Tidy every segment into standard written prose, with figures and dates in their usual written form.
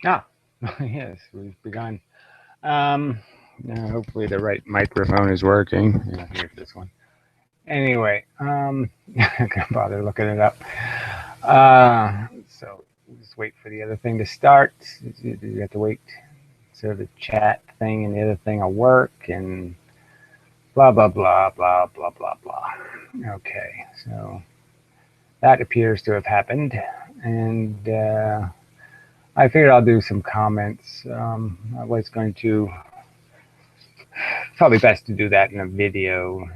Ah, yes, we've begun. Um, hopefully the right microphone is working. Yeah, here's this one. Anyway, I can't bother looking it up. So just wait for the other thing to start. You have to wait so the chat thing and the other thing will work and blah blah blah blah blah blah blah. Okay, so that appears to have happened, and I figured I'll do some comments. I was going to probably best to do that in a video,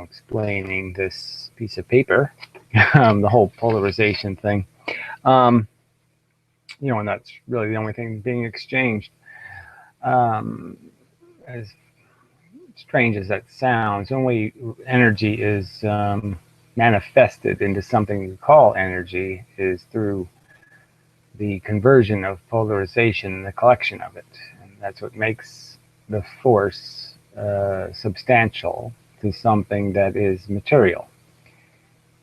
explaining this piece of paper, the whole polarization thing. Um, and that's really the only thing being exchanged. Um, as strange as that sounds, the only energy is manifested into something you call energy is through the conversion of polarization, the collection of it. And that's what makes the force substantial to something that is material.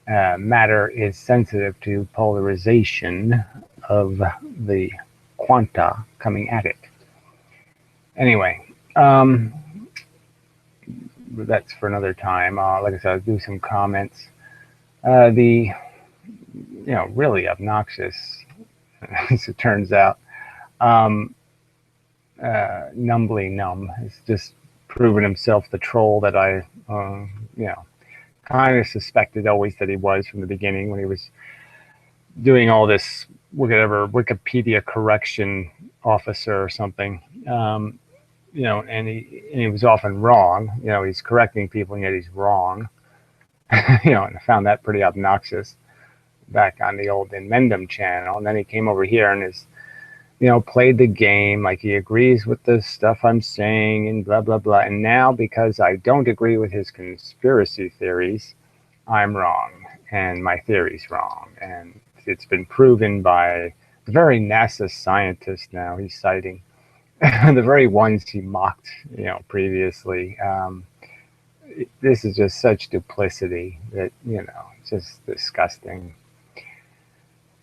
Matter is sensitive to polarization of the quanta coming at it. Anyway, um, that's for another time. Like I said, I'll do some comments. The really obnoxious, as it turns out, um, Numbly Numb has just proven himself the troll that I, you know, kind of suspected always that he was from the beginning when he was doing all this whatever Wikipedia correction officer or something. And he was often wrong. He's correcting people and yet he's wrong. And I found that pretty obnoxious back on the old Inmendum channel. And then he came over here and is played the game like he agrees with the stuff I'm saying and blah, blah, blah. And now, because I don't agree with his conspiracy theories, I'm wrong. And my theory's wrong. And it's been proven by the very NASA scientists now he's citing, the very ones he mocked, previously. This is just such duplicity that, it's just disgusting.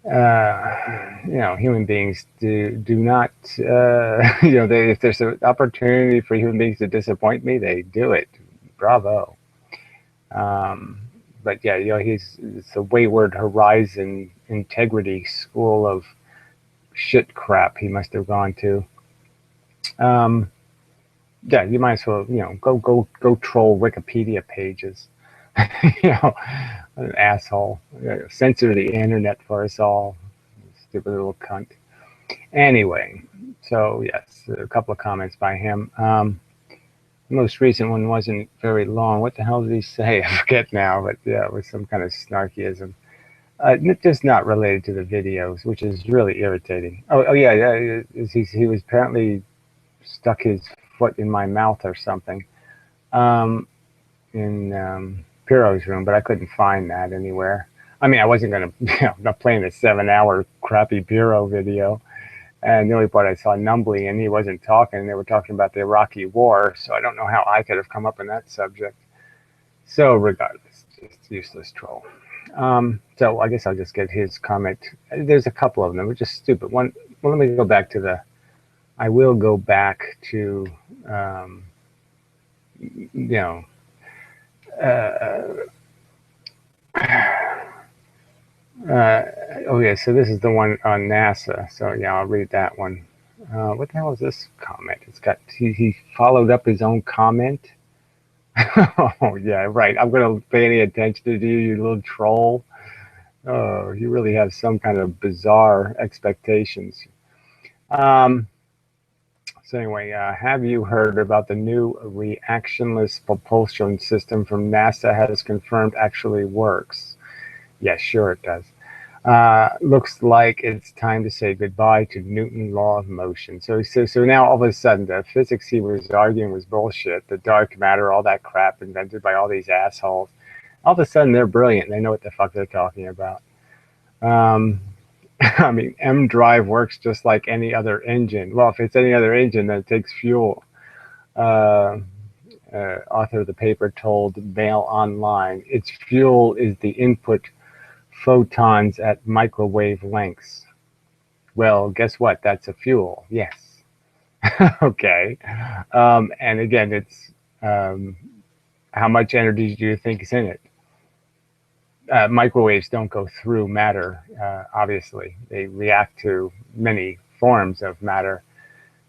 Human beings do not, if there's an opportunity for human beings to disappoint me, they do it. Bravo. Um, but yeah, it's a wayward horizon integrity school of shit crap he must have gone to. Um, yeah, you might as well, go troll Wikipedia pages. you know, an asshole. Censor the internet for us all. Stupid little cunt. Anyway, so yes, a couple of comments by him. The most recent one wasn't very long. What the hell did he say? I forget now, but yeah, it was some kind of snarkyism. Just not related to the videos, which is really irritating. Oh yeah, yeah. He was apparently stuck his foot in my mouth or something um, in Piro's room, but I couldn't find that anywhere. I mean, I wasn't gonna, not playing a 7-hour crappy Piro video. And the only part I saw Numbly, and he wasn't talking. They were talking about the Iraqi War, so I don't know how I could have come up in that subject. So regardless, just useless troll. So I guess I'll just get his comment. There's a couple of them, which is stupid. One, well, let me go back to the. I will go back to, um, you know, uh, uh, oh yeah. So this is the one on NASA. So yeah, I'll read that one. What the hell is this comment? It's got he followed up his own comment. Oh yeah, right. I'm gonna pay any attention to you, you little troll. Oh, you really have some kind of bizarre expectations. Um, so anyway, have you heard about the new reactionless propulsion system from NASA has confirmed actually works? Yes, sure it does. Looks like it's time to say goodbye to Newton's law of motion. So now all of a sudden the physics he was arguing was bullshit. The dark matter, all that crap invented by all these assholes. All of a sudden they're brilliant. They know what the fuck they're talking about. Um, I mean, M drive works just like any other engine. Well, if it's any other engine, then it takes fuel. Uh, Author of the paper told Mail Online, its fuel is the input photons at microwave lengths. Well, guess what? That's a fuel. Yes. Okay. And again, it's how much energy do you think is in it? Microwaves don't go through matter, obviously. They react to many forms of matter.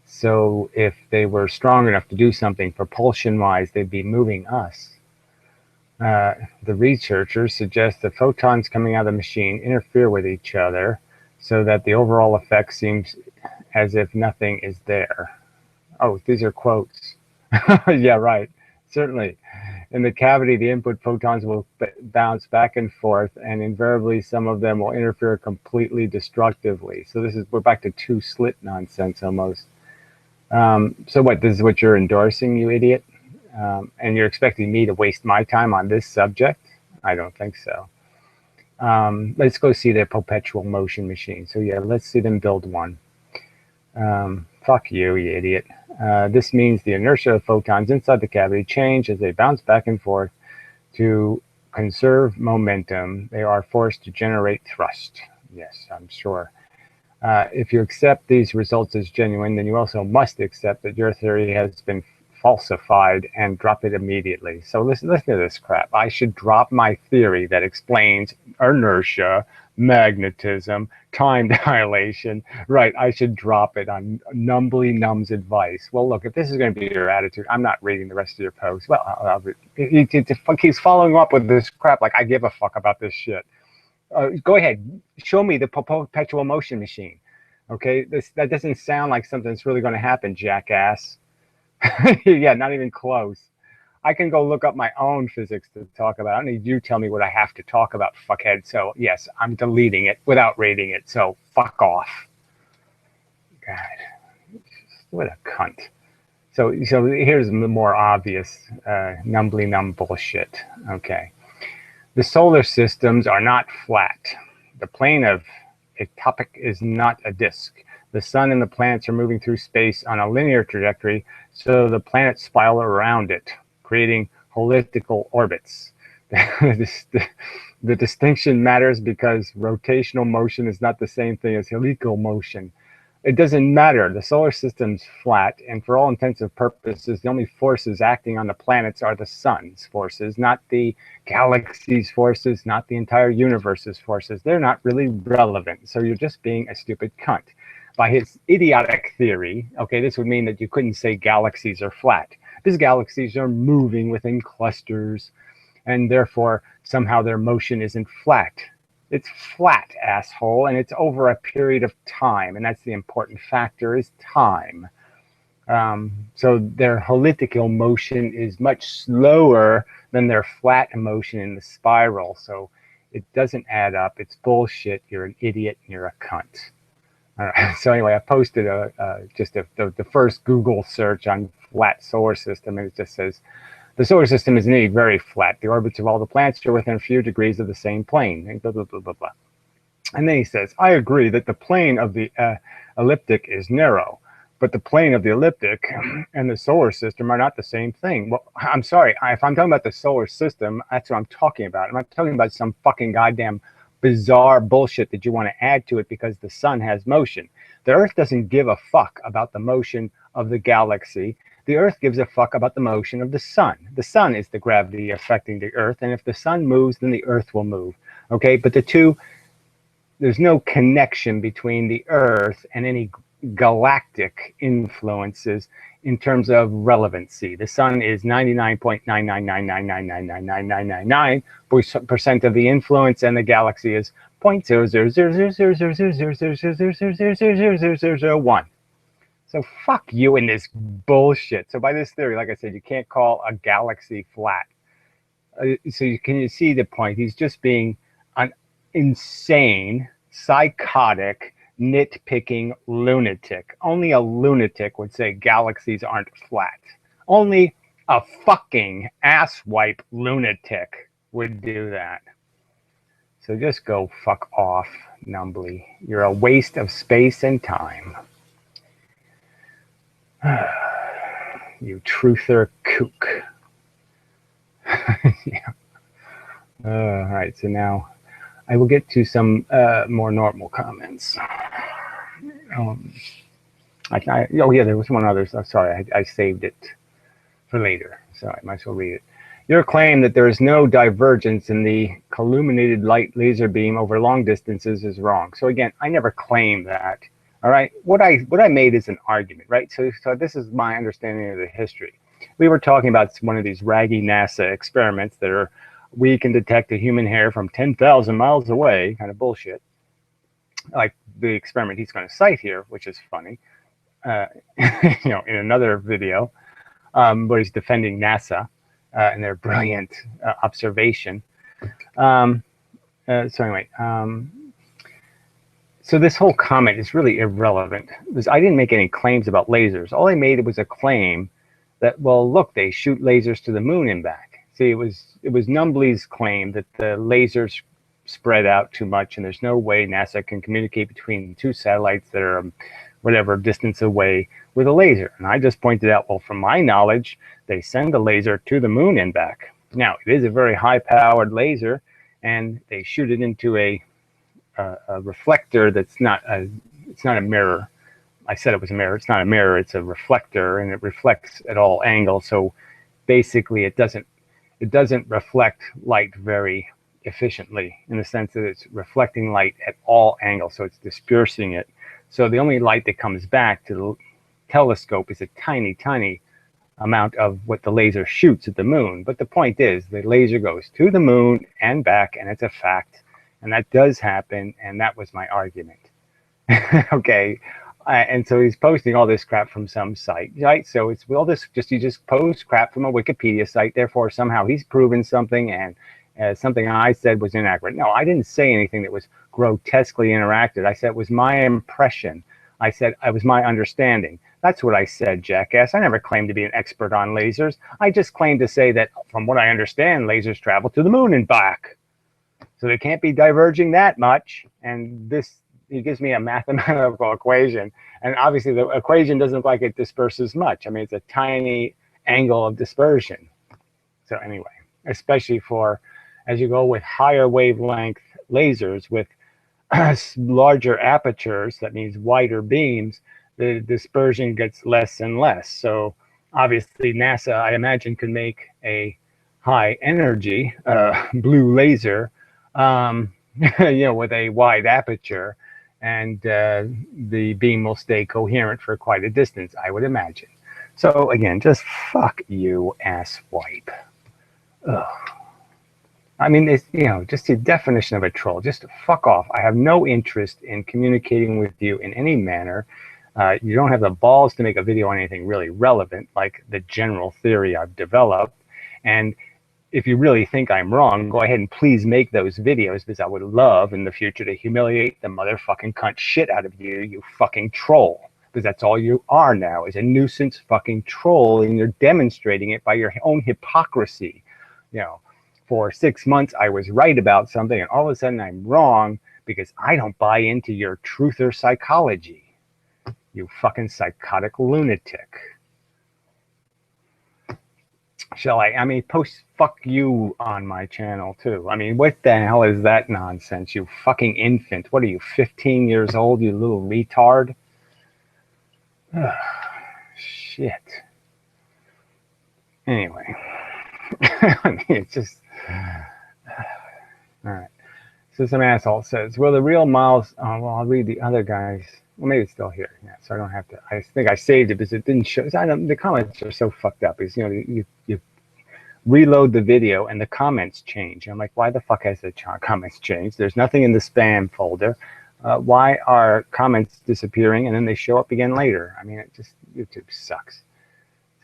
So if they were strong enough to do something propulsion-wise, they'd be moving us. The researchers suggest that photons coming out of the machine interfere with each other so that the overall effect seems as if nothing is there. Oh, these are quotes. Yeah, right. Certainly. In the cavity, the input photons will bounce back and forth, and invariably some of them will interfere completely destructively. So we're back to two slit nonsense almost. So what, this is what you're endorsing, you idiot? And you're expecting me to waste my time on this subject? I don't think so. Let's go see their perpetual motion machine. So yeah, let's see them build one. Fuck you, you idiot. This means the inertia of photons inside the cavity change as they bounce back and forth. To conserve momentum, they are forced to generate thrust. Yes, I'm sure. If you accept these results as genuine, then you also must accept that your theory has been falsified and drop it immediately. So listen to this crap. I should drop my theory that explains inertia, magnetism, time dilation. Right, I should drop it on Numbly Num's advice. Well, look, if this is going to be your attitude, I'm not reading the rest of your post. Well, he's following up with this crap like I give a fuck about this shit. Go ahead, show me the perpetual motion machine. Okay, that doesn't sound like something that's really going to happen, jackass. Yeah, not even close. I can go look up my own physics to talk about. I don't need you to tell me what I have to talk about, fuckhead. So yes, I'm deleting it without rating it. So fuck off. God, what a cunt. So here's the more obvious numbly numb bullshit. Okay. The solar systems are not flat. The plane of a topic is not a disk. The sun and the planets are moving through space on a linear trajectory, so the planets spiral around it, creating elliptical orbits. The distinction matters because rotational motion is not the same thing as helical motion. It doesn't matter. The solar system's flat, and for all intents and purposes, the only forces acting on the planets are the sun's forces, not the galaxy's forces, not the entire universe's forces. They're not really relevant, so you're just being a stupid cunt. By his idiotic theory, okay, this would mean that you couldn't say galaxies are flat. These galaxies are moving within clusters, and therefore somehow their motion isn't flat. It's flat, asshole, and it's over a period of time, and that's the important factor, is time. So their elliptical motion is much slower than their flat motion in the spiral, so it doesn't add up. It's bullshit. You're an idiot, and you're a cunt. All right. So anyway, I posted the first Google search on flat solar system, and it just says, the solar system is indeed very flat. The orbits of all the planets are within a few degrees of the same plane. And blah, blah, blah, blah, blah. And then he says, I agree that the plane of the elliptic is narrow, but the plane of the elliptic and the solar system are not the same thing. Well, I'm sorry. If I'm talking about the solar system, that's what I'm talking about. I'm not talking about some fucking goddamn bizarre bullshit that you want to add to it because the sun has motion. The Earth doesn't give a fuck about the motion of the galaxy. The Earth gives a fuck about the motion of the sun. The sun is the gravity affecting the Earth, and if the sun moves, then the Earth will move. Okay, but the two, there's no connection between the Earth and any galactic influences in terms of relevancy. The sun is 99.999999999% of the influence, and the galaxy is 0.00000000000000001. So fuck you in this bullshit. So by this theory, like I said, you can't call a galaxy flat. So you see the point? He's just being an insane, psychotic, nitpicking lunatic. Only a lunatic would say galaxies aren't flat. Only a fucking asswipe lunatic would do that. So just go fuck off, Numbly. You're a waste of space and time. You truther kook. Yeah. All right, so now I will get to some more normal comments. Um, oh yeah, there was one other. So sorry, I saved it for later, so I might as well read it. Your claim that there is no divergence in the collimated light laser beam over long distances is wrong. So again, I never claimed that. All right, what I made is an argument, right? So this is my understanding of the history. We were talking about one of these raggy NASA experiments that are we can detect a human hair from 10,000 miles away, kind of bullshit, like the experiment he's going to cite here, which is funny. You know, in another video where he's defending NASA and their brilliant observation. So anyway, so this whole comment is really irrelevant because I didn't make any claims about lasers. All I made was a claim that, well, look, they shoot lasers to the moon and back. See, it was Numbly's claim that the lasers spread out too much and there's no way NASA can communicate between two satellites that are whatever distance away with a laser. And I just pointed out, well, from my knowledge, they send a laser to the moon and back. Now, it is a very high-powered laser, and they shoot it into a reflector that's not it's not a mirror. I said it was a mirror. It's not a mirror. It's a reflector, and it reflects at all angles. So basically, it doesn't reflect light very efficiently in the sense that it's reflecting light at all angles. So it's dispersing it. So the only light that comes back to the telescope is a tiny, tiny amount of what the laser shoots at the moon. But the point is, the laser goes to the moon and back, and it's a fact. And that does happen, and that was my argument. Okay. And so he's posting all this crap from some site, right? So it's all this, he just posts crap from a Wikipedia site. Therefore, somehow he's proven something, and something I said was inaccurate. No, I didn't say anything that was grotesquely inaccurate. I said it was my impression. I said it was my understanding. That's what I said, jackass. I never claimed to be an expert on lasers. I just claimed to say that, from what I understand, lasers travel to the moon and back. So they can't be diverging that much. And this, he gives me a mathematical equation. And obviously the equation doesn't look like it disperses much. I mean, it's a tiny angle of dispersion. So anyway, especially for, as you go with higher wavelength lasers with larger apertures, that means wider beams, the dispersion gets less and less. So obviously NASA, I imagine, could make a high energy blue laser, you know, with a wide aperture, and the beam will stay coherent for quite a distance, I would imagine. So again, just fuck you, asswipe. Ugh. I mean, it's, you know, just the definition of a troll. Just fuck off. I have no interest in communicating with you in any manner. You don't have the balls to make a video on anything really relevant, like the general theory I've developed. And if you really think I'm wrong, go ahead and please make those videos, because I would love in the future to humiliate the motherfucking cunt shit out of you, you fucking troll. Because that's all you are now, is a nuisance fucking troll, and you're demonstrating it by your own hypocrisy. You know, for 6 months I was right about something, and all of a sudden I'm wrong because I don't buy into your truther psychology. You fucking psychotic lunatic. Shall I mean, post fuck you on my channel too. I mean, what the hell is that nonsense, you fucking infant? What are you, 15 years old, you little retard? Ugh, shit. Anyway. I mean, it's just... all right. So some asshole says, will the real Miles... Oh, well, I'll read the other guys. Well, maybe it's still here. Yeah, so I don't have to... I think I saved it because it didn't show... the comments are so fucked up. Because, you know, you reload the video and the comments change. I'm like, why the fuck has the comments changed? There's nothing in the spam folder. Why are comments disappearing and then they show up again later? I mean, it just... YouTube sucks.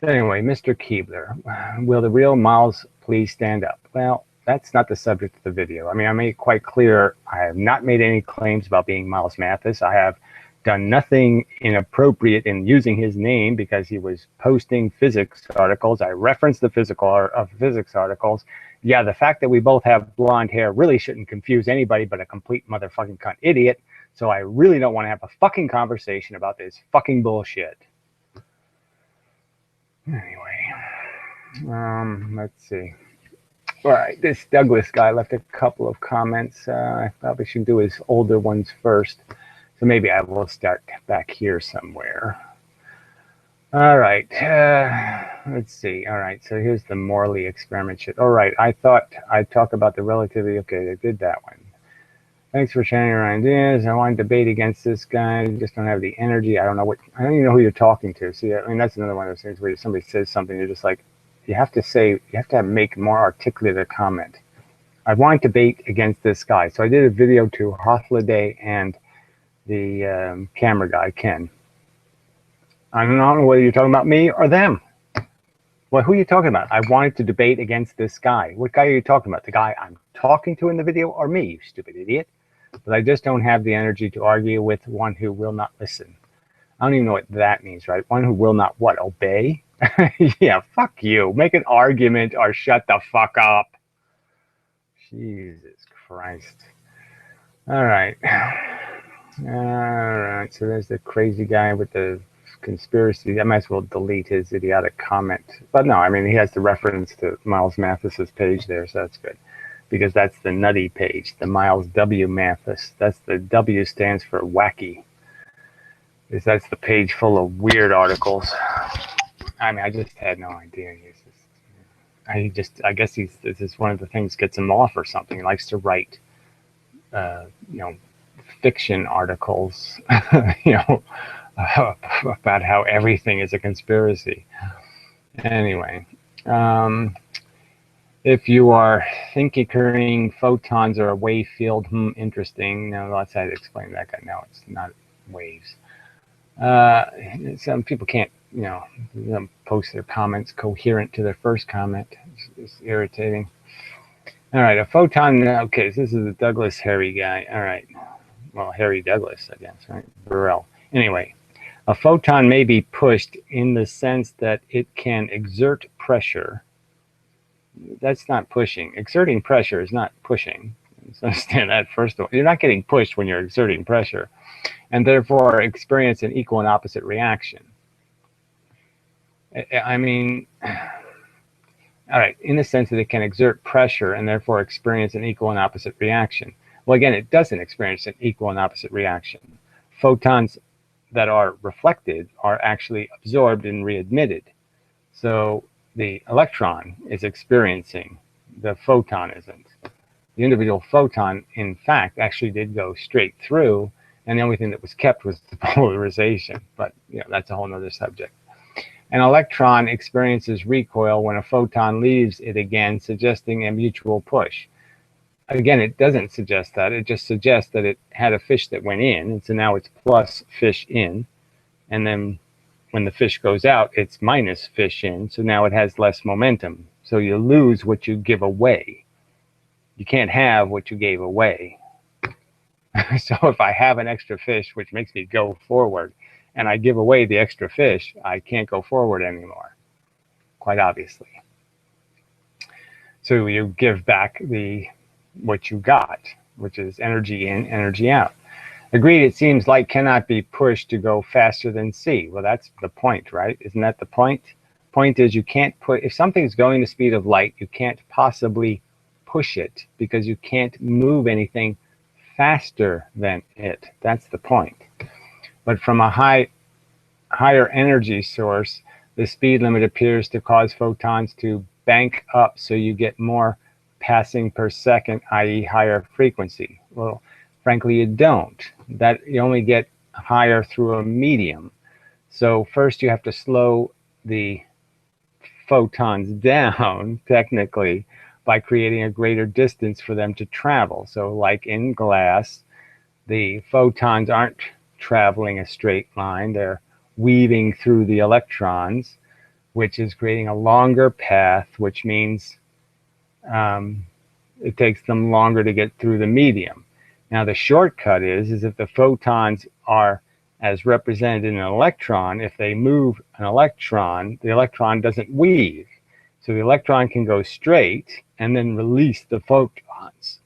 So anyway, Mr. Keebler, will the real Miles please stand up? Well, that's not the subject of the video. I mean, I made it quite clear. I have not made any claims about being Miles Mathis. I have done nothing inappropriate in using his name because he was posting physics articles. I referenced the physics articles. Yeah, the fact that we both have blonde hair really shouldn't confuse anybody but a complete motherfucking cunt idiot. So I really don't want to have a fucking conversation about this fucking bullshit. Anyway, let's see. All right, this Douglas guy left a couple of comments. I probably should do his older ones first. So maybe I will start back here somewhere. All right, let's see. All right, so here's the Morley experiment shit. All right, I thought I'd talk about the relativity. Okay, I did that one. Thanks for sharing your ideas. I want to debate against this guy. I just don't have the energy. I don't even know who you're talking to. See, I mean, that's another one of those things where somebody says something, you're just like, you have to make more articulate a comment. I want to debate against this guy. So I did a video to Hothliday and the camera guy, Ken. I don't know whether you're talking about me or them. Well, who are you talking about? I wanted to debate against this guy. What guy are you talking about? The guy I'm talking to in the video or me, you stupid idiot? But I just don't have the energy to argue with one who will not listen. I don't even know what that means, right? One who will not what? Obey? Yeah, fuck you. Make an argument or shut the fuck up. Jesus Christ. All right. All right. So there's the crazy guy with the conspiracy. I might as well delete his idiotic comment. But no, I mean, he has the reference to Miles Mathis's page there, so that's good. Because that's the nutty page, the Miles W. Mathis. That's the W stands for wacky. Because that's the page full of weird articles. I mean, I just had no idea. I guess this is one of the things gets him off or something. He likes to write, fiction articles, about how everything is a conspiracy. Anyway, if you are thinking photons are a wave field, interesting. Now, let's have to explain that guy. No, it's not waves. Some people can't, post their comments coherent to their first comment. It's irritating. All right, a photon. Okay, so this is the Douglas Harry guy. All right. Well, Harry Douglas, I guess, right? Burrell. Anyway, a photon may be pushed in the sense that it can exert pressure. That's not pushing. Exerting pressure is not pushing. Let's understand that first of all. You're not getting pushed when you're exerting pressure, and therefore experience an equal and opposite reaction. I mean, all right, in the sense that it can exert pressure and therefore experience an equal and opposite reaction. Well, again, it doesn't experience an equal and opposite reaction. Photons that are reflected are actually absorbed and readmitted. So the electron is experiencing, the photon isn't. The individual photon, in fact, actually did go straight through, and the only thing that was kept was the polarization. But that's a whole other subject. An electron experiences recoil when a photon leaves it again, suggesting a mutual push. Again, it doesn't suggest that. It just suggests that it had a fish that went in, and so now it's plus fish in. And then when the fish goes out, it's minus fish in, so now it has less momentum. So you lose what you give away. You can't have what you gave away. So if I have an extra fish, which makes me go forward, and I give away the extra fish, I can't go forward anymore, quite obviously. So you give back what you got, which is energy in, energy out. Agreed, it seems light cannot be pushed to go faster than c. Well, that's the point, right? Isn't that the point? Point is, you can't if something's going the speed of light, you can't possibly push it because you can't move anything faster than it. That's the point. But from a higher energy source, the speed limit appears to cause photons to bank up, so you get more passing per second, i.e. higher frequency. Well, frankly, you don't. That you only get higher through a medium. So first you have to slow the photons down, technically, by creating a greater distance for them to travel. So like in glass, the photons aren't traveling a straight line. They're weaving through the electrons, which is creating a longer path, which means it takes them longer to get through the medium. Now the shortcut is if the photons are as represented in an electron, if they move an electron, the electron doesn't weave. So the electron can go straight and then release the photons.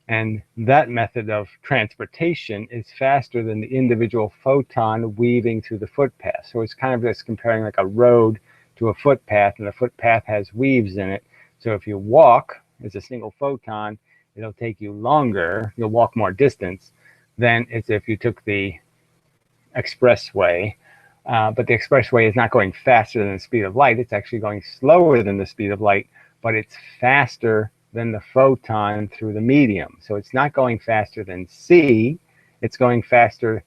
And that method of transportation is faster than the individual photon weaving through the footpath. So it's kind of just comparing like a road to a footpath, and the footpath has weaves in it. So if you walk as a single photon, it'll take you longer. You'll walk more distance. than as if you took the expressway. But the expressway is not going faster than the speed of light. It's actually going slower than the speed of light, but it's faster than the photon through the medium. So it's not going faster than C. It's going faster,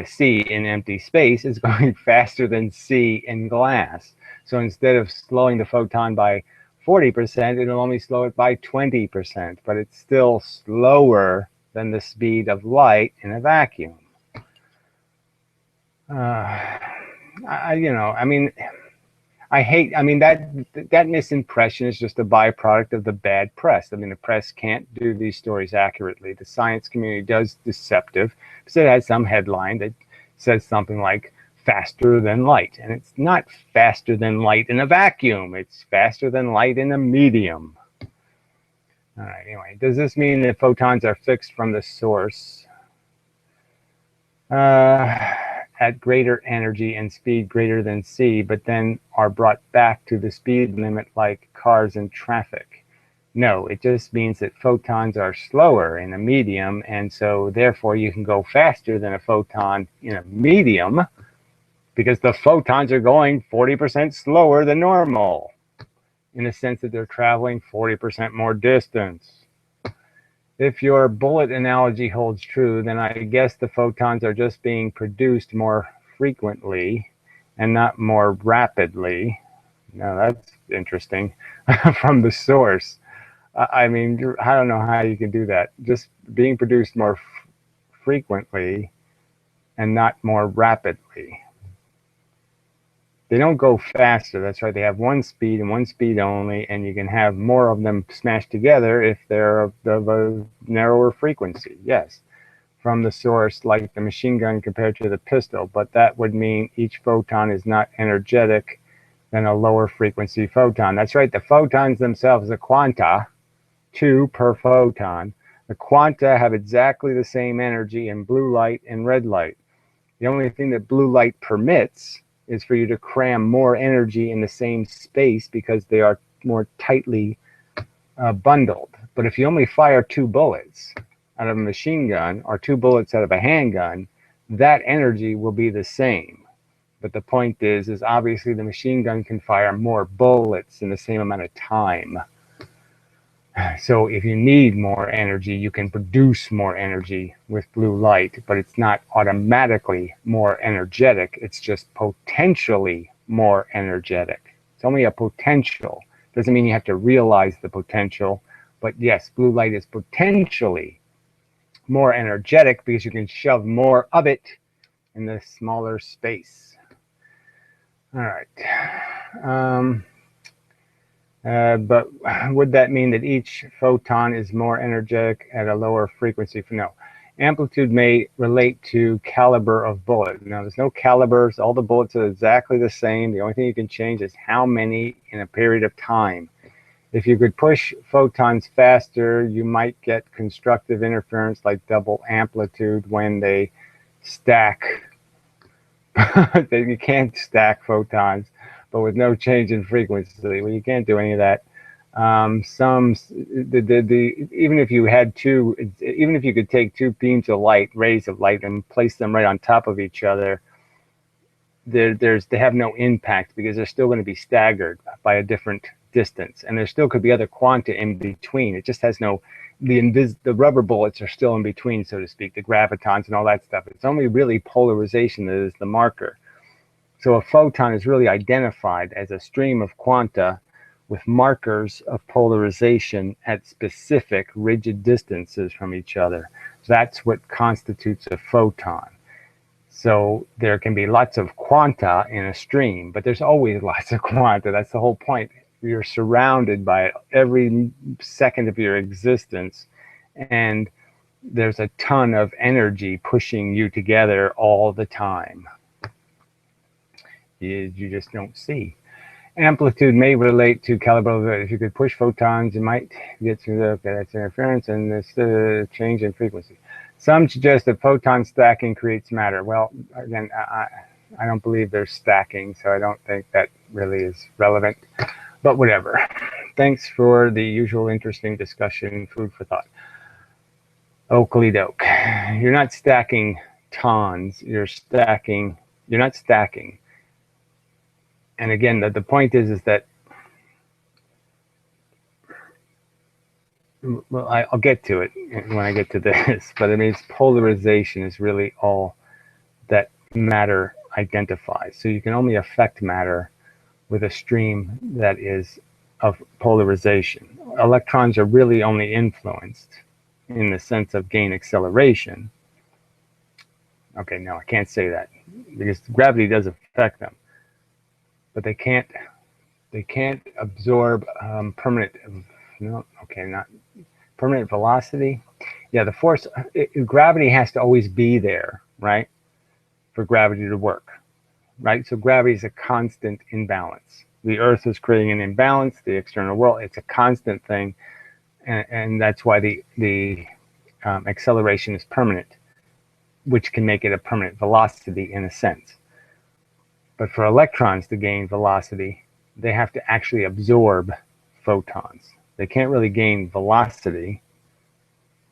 C in empty space is going faster than C in glass. So instead of slowing the photon by 40%, it'll only slow it by 20%, but it's still slower than the speed of light in a vacuum. That misimpression is just a byproduct of the bad press. I mean, the press can't do these stories accurately. The science community does deceptive, because it has some headline that says something like faster than light, and it's not faster than light in a vacuum. It's faster than light in a medium. All right, anyway, does this mean that photons are fixed from the source at greater energy and speed greater than C, but then are brought back to the speed limit like cars in traffic? No, it just means that photons are slower in a medium, and so therefore you can go faster than a photon in a medium because the photons are going 40% slower than normal, in the sense that they're traveling 40% more distance. If your bullet analogy holds true, then I guess the photons are just being produced more frequently and not more rapidly. Now that's interesting. From the source. I mean, I don't know how you can do that. Just being produced more frequently and not more rapidly. They don't go faster. That's right. They have one speed and one speed only, and you can have more of them smashed together if they're of a narrower frequency. Yes, from the source, like the machine gun compared to the pistol, but that would mean each photon is not energetic than a lower frequency photon. That's right. The photons themselves, the quanta, 2 per photon. The quanta have exactly the same energy in blue light and red light. The only thing that blue light permits is for you to cram more energy in the same space because they are more tightly bundled. But if you only fire 2 bullets out of a machine gun or 2 bullets out of a handgun, that energy will be the same. But the point is obviously the machine gun can fire more bullets in the same amount of time. So if you need more energy, you can produce more energy with blue light, but it's not automatically more energetic. It's just potentially more energetic. It's only a potential. Doesn't mean you have to realize the potential, but yes, blue light is potentially more energetic because you can shove more of it in the smaller space. All right. But would that mean that each photon is more energetic at a lower frequency? No. Amplitude may relate to caliber of bullet. Now, there's no calibers. All the bullets are exactly the same. The only thing you can change is how many in a period of time. If you could push photons faster, you might get constructive interference like double amplitude when they stack. You can't stack photons, but with no change in frequency. Well, you can't do any of that. Even if you had even if you could take 2 beams of light, rays of light, and place them right on top of each other, they have no impact because they're still going to be staggered by a different distance, and there still could be other quanta in between. It just has no. The rubber bullets are still in between, so to speak, the gravitons and all that stuff. It's only really polarization that is the marker. So a photon is really identified as a stream of quanta with markers of polarization at specific rigid distances from each other. That's what constitutes a photon. So there can be lots of quanta in a stream, but there's always lots of quanta. That's the whole point. You're surrounded by it every second of your existence, and there's a ton of energy pushing you together all the time. You just don't see. Amplitude may relate to caliber. If you could push photons, you might get to that's interference and this change in frequency. Some suggest that photon stacking creates matter. Well, again, I don't believe there's stacking, so I don't think that really is relevant. But whatever. Thanks for the usual interesting discussion, food for thought. Oakley doke. You're not stacking tons. You're not stacking. And again, the point is that, well, I'll get to it when I get to this, but I mean, it's polarization is really all that matter identifies. So you can only affect matter with a stream that is of polarization. Electrons are really only influenced in the sense of gain acceleration. Okay, no, I can't say that because gravity does affect them, but they can't absorb permanent. No, okay, not permanent velocity. Yeah, the force. Gravity has to always be there, right, for gravity to work, right? So gravity is a constant imbalance. The Earth is creating an imbalance. The external world, it's a constant thing, and that's why the acceleration is permanent, which can make it a permanent velocity in a sense. But for electrons to gain velocity, they have to actually absorb photons. They can't really gain velocity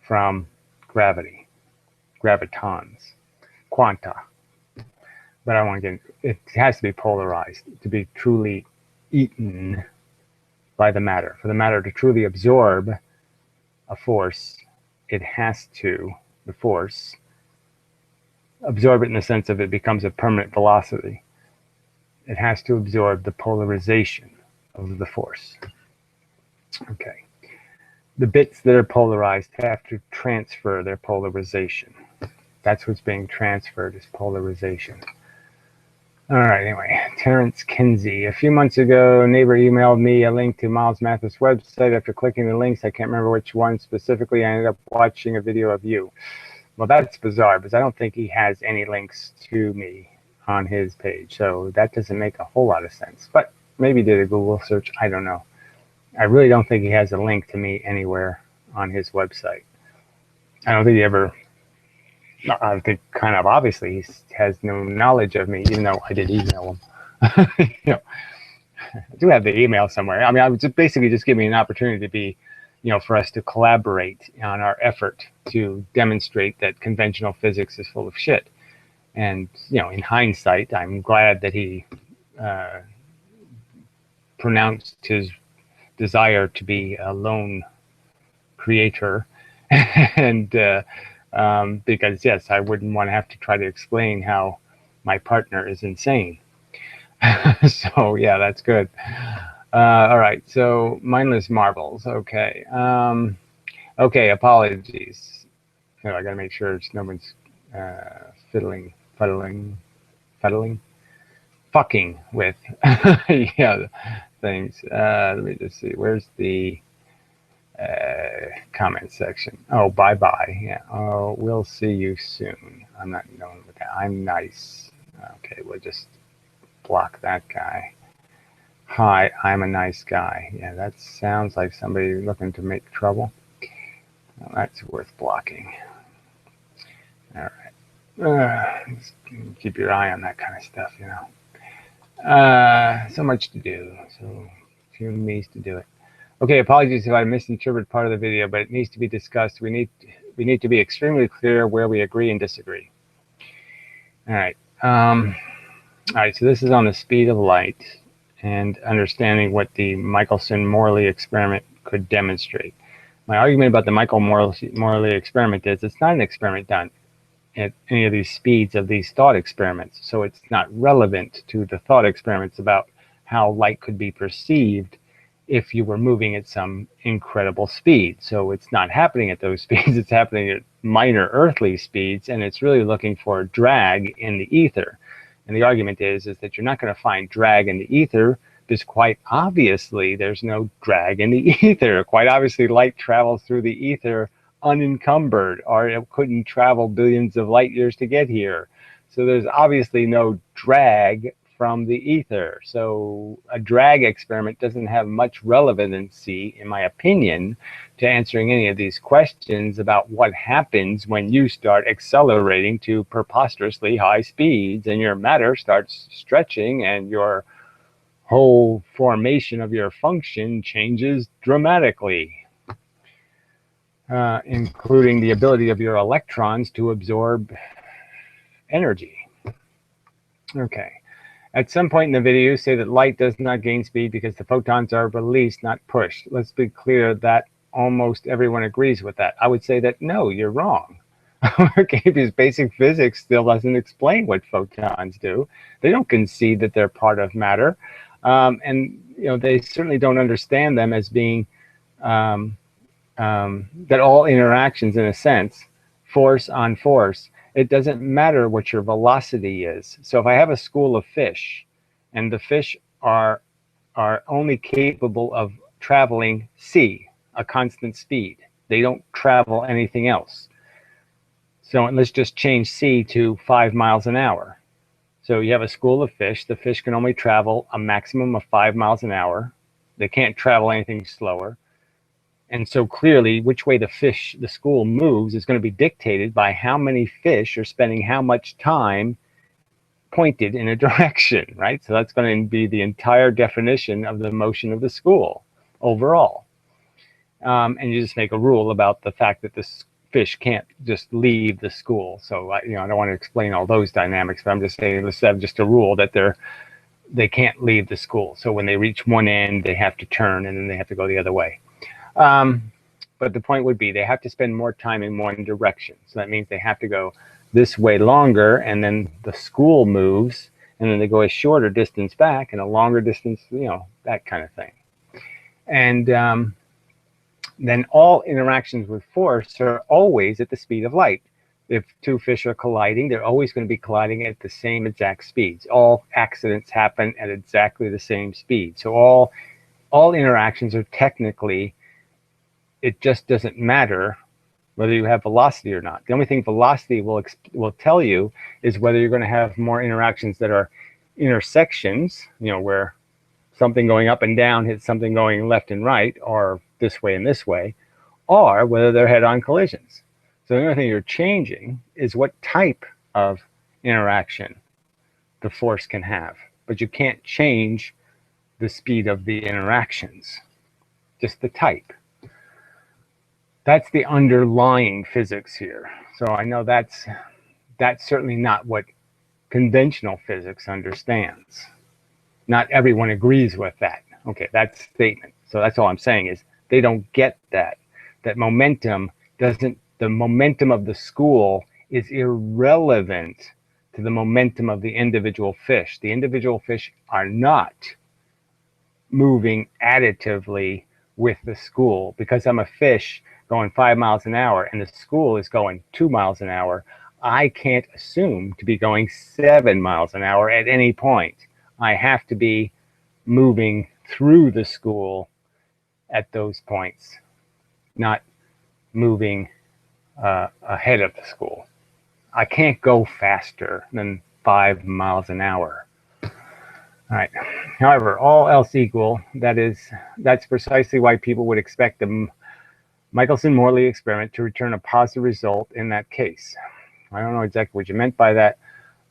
from gravity, gravitons, quanta. But I want to get, it has to be polarized to be truly eaten by the matter. For the matter to truly absorb a force, it has to, the force, absorb it in the sense of it becomes a permanent velocity. It has to absorb the polarization of the force. Okay. The bits that are polarized have to transfer their polarization. That's what's being transferred is polarization. All right, anyway, Terrence Kinsey. A few months ago, a neighbor emailed me a link to Miles Mathis' website. After clicking the links, I can't remember which one specifically, I ended up watching a video of you. Well, that's bizarre because I don't think he has any links to me on his page. So that doesn't make a whole lot of sense. But maybe he did a Google search. I don't know. I really don't think he has a link to me anywhere on his website. I don't think he ever, I think kind of obviously he has no knowledge of me, even though I did email him. You know, I do have the email somewhere. I mean, I was basically just giving me an opportunity to be, you know, for us to collaborate on our effort to demonstrate that conventional physics is full of shit. And, you know, in hindsight, I'm glad that he pronounced his desire to be a lone creator. And because, yes, I wouldn't want to have to try to explain how my partner is insane. So, yeah, that's good. All right, so mindless marbles. Okay. Okay, apologies. You know, I got to make sure no one's fucking with yeah, things. Let me just see. Where's the comment section? Oh, bye-bye. Yeah. Oh, we'll see you soon. I'm not known with that. I'm nice. Okay, we'll just block that guy. Hi, I'm a nice guy. Yeah, that sounds like somebody looking to make trouble. Well, that's worth blocking. All right. Keep your eye on that kind of stuff, you know. So much to do. So few means to do it. Okay, apologies if I misinterpreted part of the video, but it needs to be discussed. We need to be extremely clear where we agree and disagree. All right. All right, so this is on the speed of light and understanding what the Michelson-Morley experiment could demonstrate. My argument about the Michelson-Morley experiment is it's not an experiment done at any of these speeds of these thought experiments, so it's not relevant to the thought experiments about how light could be perceived if you were moving at some incredible speed. So it's not happening at those speeds, it's happening at minor earthly speeds, and it's really looking for drag in the ether. And the argument is that you're not going to find drag in the ether because quite obviously there's no drag in the ether. Quite obviously light travels through the ether unencumbered, or it couldn't travel billions of light years to get here. So there's obviously no drag from the ether. So a drag experiment doesn't have much relevancy, in my opinion, to answering any of these questions about what happens when you start accelerating to preposterously high speeds and your matter starts stretching and your whole formation of your function changes dramatically. including the ability of your electrons to absorb energy. Okay. At some point in the video, you say that light does not gain speed because the photons are released, not pushed. Let's be clear that almost everyone agrees with that. I would say that no, you're wrong. Okay, because basic physics still doesn't explain what photons do. They don't concede that they're part of matter, and they certainly don't understand them as being that all interactions, in a sense, force on force. It doesn't matter what your velocity is. So if I have a school of fish, and the fish are only capable of traveling c, a constant speed. They don't travel anything else. So let's just change c to 5 miles an hour. So you have a school of fish. The fish can only travel a maximum of 5 miles an hour. They can't travel anything slower. And so clearly, which way the school moves is going to be dictated by how many fish are spending how much time pointed in a direction, right? So that's going to be the entire definition of the motion of the school overall. And you just make a rule about the fact that the fish can't just leave the school. So I don't want to explain all those dynamics, but I'm just saying let's have just a rule that they can't leave the school. So when they reach one end, they have to turn, and then they have to go the other way. But the point would be they have to spend more time in one direction. So that means they have to go this way longer, and then the school moves, and then they go a shorter distance back and a longer distance, that kind of thing. And then all interactions with force are always at the speed of light. If two fish are colliding, they're always going to be colliding at the same exact speeds. All accidents happen at exactly the same speed. So all interactions are technically, it just doesn't matter whether you have velocity or not. The only thing velocity will tell you is whether you're going to have more interactions that are intersections, where something going up and down hits something going left and right, or this way and this way, or whether they're head-on collisions. So the only thing you're changing is what type of interaction the force can have. But you can't change the speed of the interactions, just the type. That's the underlying physics here. So I know that's certainly not what conventional physics understands. Not everyone agrees with that. Okay, that's a statement. So that's all I'm saying is they don't get that. That momentum doesn't, the momentum of the school is irrelevant to the momentum of the individual fish. The individual fish are not moving additively with the school. Because I'm a fish going 5 miles an hour and the school is going 2 miles an hour, I can't assume to be going 7 miles an hour at any point. I have to be moving through the school at those points, not moving ahead of the school. I can't go faster than 5 miles an hour. All right. However, all else equal, that's precisely why people would expect the Michelson-Morley experiment to return a positive result in that case. I don't know exactly what you meant by that,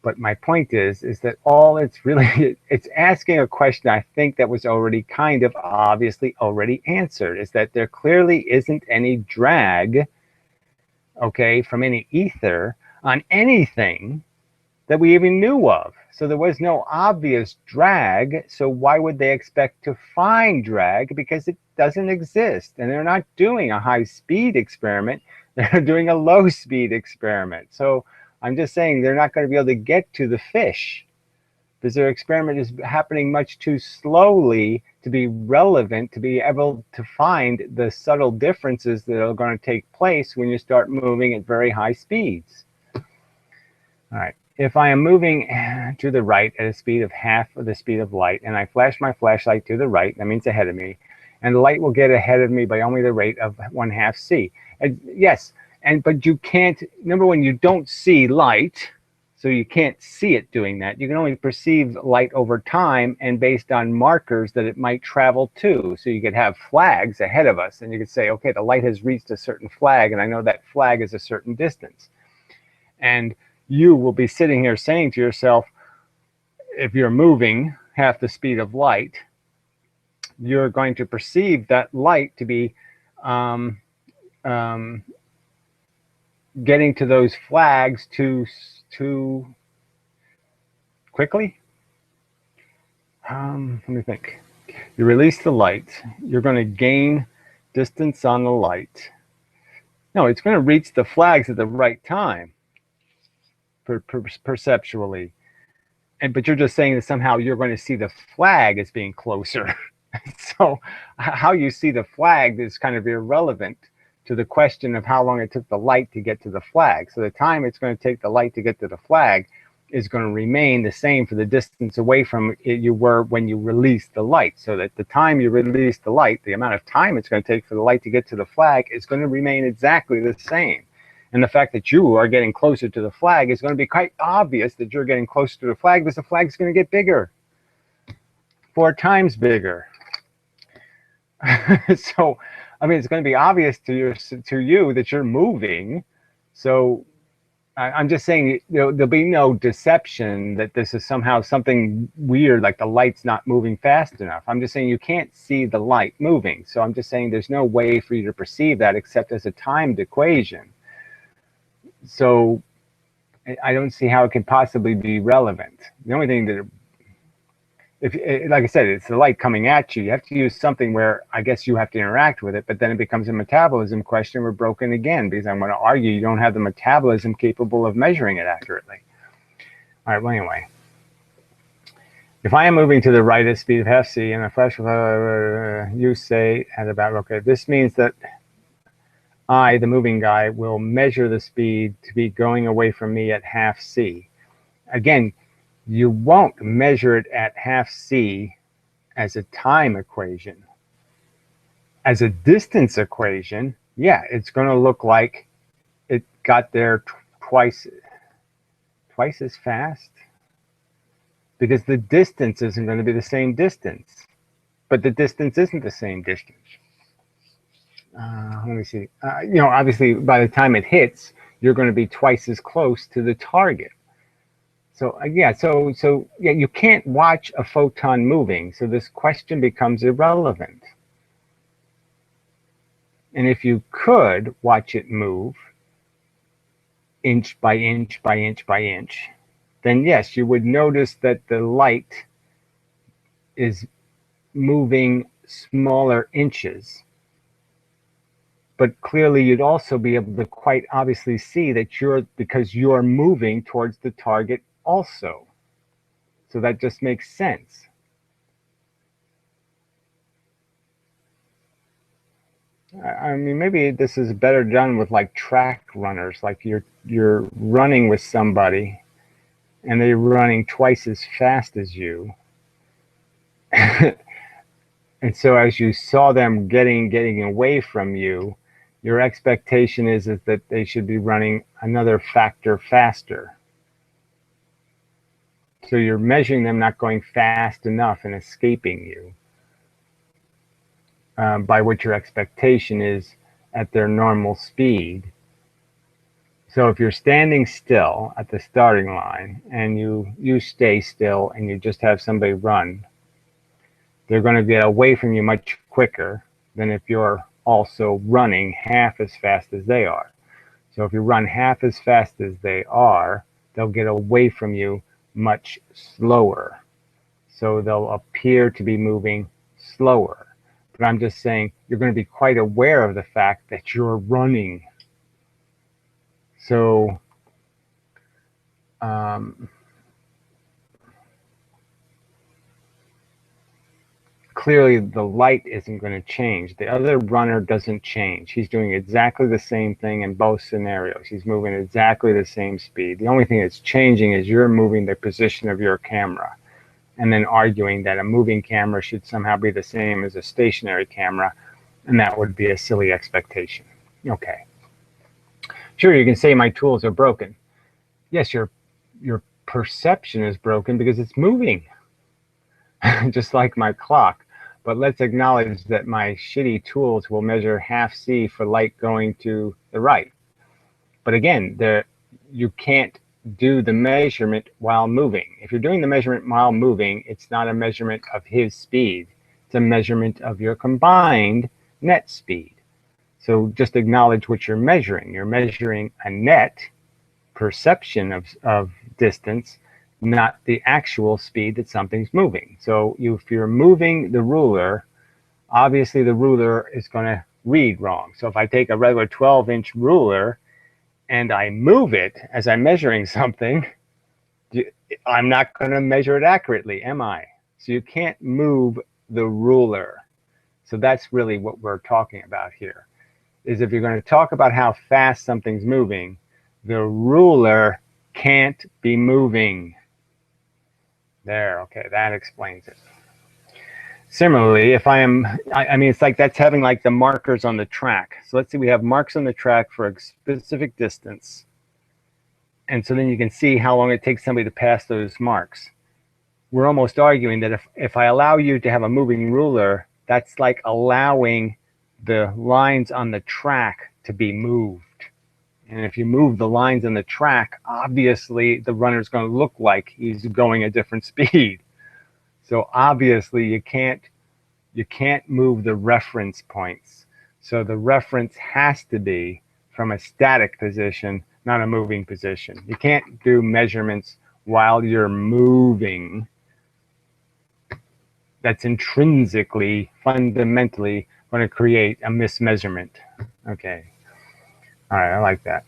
but my point is that all it's really, it's asking a question I think that was already kind of obviously already answered, is that there clearly isn't any drag, okay, from any ether on anything that we even knew of. So there was no obvious drag. So why would they expect to find drag? Because it doesn't exist. And they're not doing a high-speed experiment. They're doing a low-speed experiment. So I'm just saying they're not going to be able to get to the fish because their experiment is happening much too slowly to be relevant, to be able to find the subtle differences that are going to take place when you start moving at very high speeds. All right. If I am moving to the right at a speed of half of the speed of light, and I flash my flashlight to the right, that means ahead of me, and the light will get ahead of me by only the rate of 1/2 c. And yes, but you can't, number one, you don't see light, so you can't see it doing that. You can only perceive light over time and based on markers that it might travel to. So you could have flags ahead of us, and you could say, okay, the light has reached a certain flag, and I know that flag is a certain distance. And you will be sitting here saying to yourself, if you're moving half the speed of light, you're going to perceive that light to be getting to those flags too quickly. Let me think. You release the light. You're going to gain distance on the light. No, it's going to reach the flags at the right time, perceptually. But you're just saying that somehow you're going to see the flag as being closer. So how you see the flag is kind of irrelevant to the question of how long it took the light to get to the flag. So the time it's going to take the light to get to the flag is going to remain the same for the distance away from it you were when you released the light. So that the time you release the light, the amount of time it's going to take for the light to get to the flag is going to remain exactly the same. And the fact that you are getting closer to the flag is going to be quite obvious that you're getting closer to the flag because the flag is going to get bigger, 4 times bigger. So, I mean, it's going to be obvious to you that you're moving. So I'm just saying, there'll be no deception that this is somehow something weird, like the light's not moving fast enough. I'm just saying you can't see the light moving. So I'm just saying there's no way for you to perceive that except as a timed equation. So I don't see how it could possibly be relevant. The only thing that, like I said, it's the light coming at you. You have to use something where I guess you have to interact with it, but then it becomes a metabolism question. We're broken again because I'm going to argue you don't have the metabolism capable of measuring it accurately. All right, well, anyway. If I am moving to the right at speed of half c and a flash, you say at about, okay, this means that I, the moving guy, will measure the speed to be going away from me at half c. Again, you won't measure it at half c as a time equation. As a distance equation, yeah, it's going to look like it got there twice as fast, because the distance isn't going to be the same distance, but the distance isn't the same distance. Let me see. Obviously, by the time it hits, you're going to be twice as close to the target. So yeah, you can't watch a photon moving, so this question becomes irrelevant. And if you could watch it move inch by inch by inch by inch, then yes, you would notice that the light is moving smaller inches. But clearly you'd also be able to quite obviously see that because you're moving towards the target also. So that just makes sense. I mean, maybe this is better done with like track runners, like you're running with somebody and they're running twice as fast as you. And so as you saw them getting away from you, your expectation is that they should be running another factor faster. So you're measuring them not going fast enough and escaping you by what your expectation is at their normal speed. So if you're standing still at the starting line and you stay still and you just have somebody run, they're going to get away from you much quicker than if you're also running half as fast as they are. So if you run half as fast as they are, they'll get away from you much slower. So they'll appear to be moving slower. But I'm just saying you're going to be quite aware of the fact that you're running. So clearly the light isn't going to change. The other runner doesn't change. He's doing exactly the same thing in both scenarios. He's moving exactly the same speed. The only thing that's changing is you're moving the position of your camera and then arguing that a moving camera should somehow be the same as a stationary camera, and that would be a silly expectation. Okay. Sure, you can say my tools are broken. Yes, your perception is broken because it's moving, just like my clock. But let's acknowledge that my shitty tools will measure half C for light going to the right. But again, you can't do the measurement while moving. If you're doing the measurement while moving, it's not a measurement of his speed. It's a measurement of your combined net speed. So just acknowledge what you're measuring. You're measuring a net perception of distance, not the actual speed that something's moving. So if you're moving the ruler, obviously the ruler is going to read wrong. So if I take a regular 12-inch ruler and I move it as I'm measuring something, I'm not going to measure it accurately, am I? So you can't move the ruler. So that's really what we're talking about here, is if you're going to talk about how fast something's moving, the ruler can't be moving. There, okay, that explains it. Similarly, if I mean, it's like that's having like the markers on the track. So let's say we have marks on the track for a specific distance. And so then you can see how long it takes somebody to pass those marks. We're almost arguing that if I allow you to have a moving ruler, that's like allowing the lines on the track to be moved. And if you move the lines on the track, obviously the runner's going to look like he's going a different speed. So obviously you can't move the reference points. So the reference has to be from a static position, not a moving position. You can't do measurements while you're moving. That's intrinsically, fundamentally going to create a mismeasurement. Okay. All right, I like that.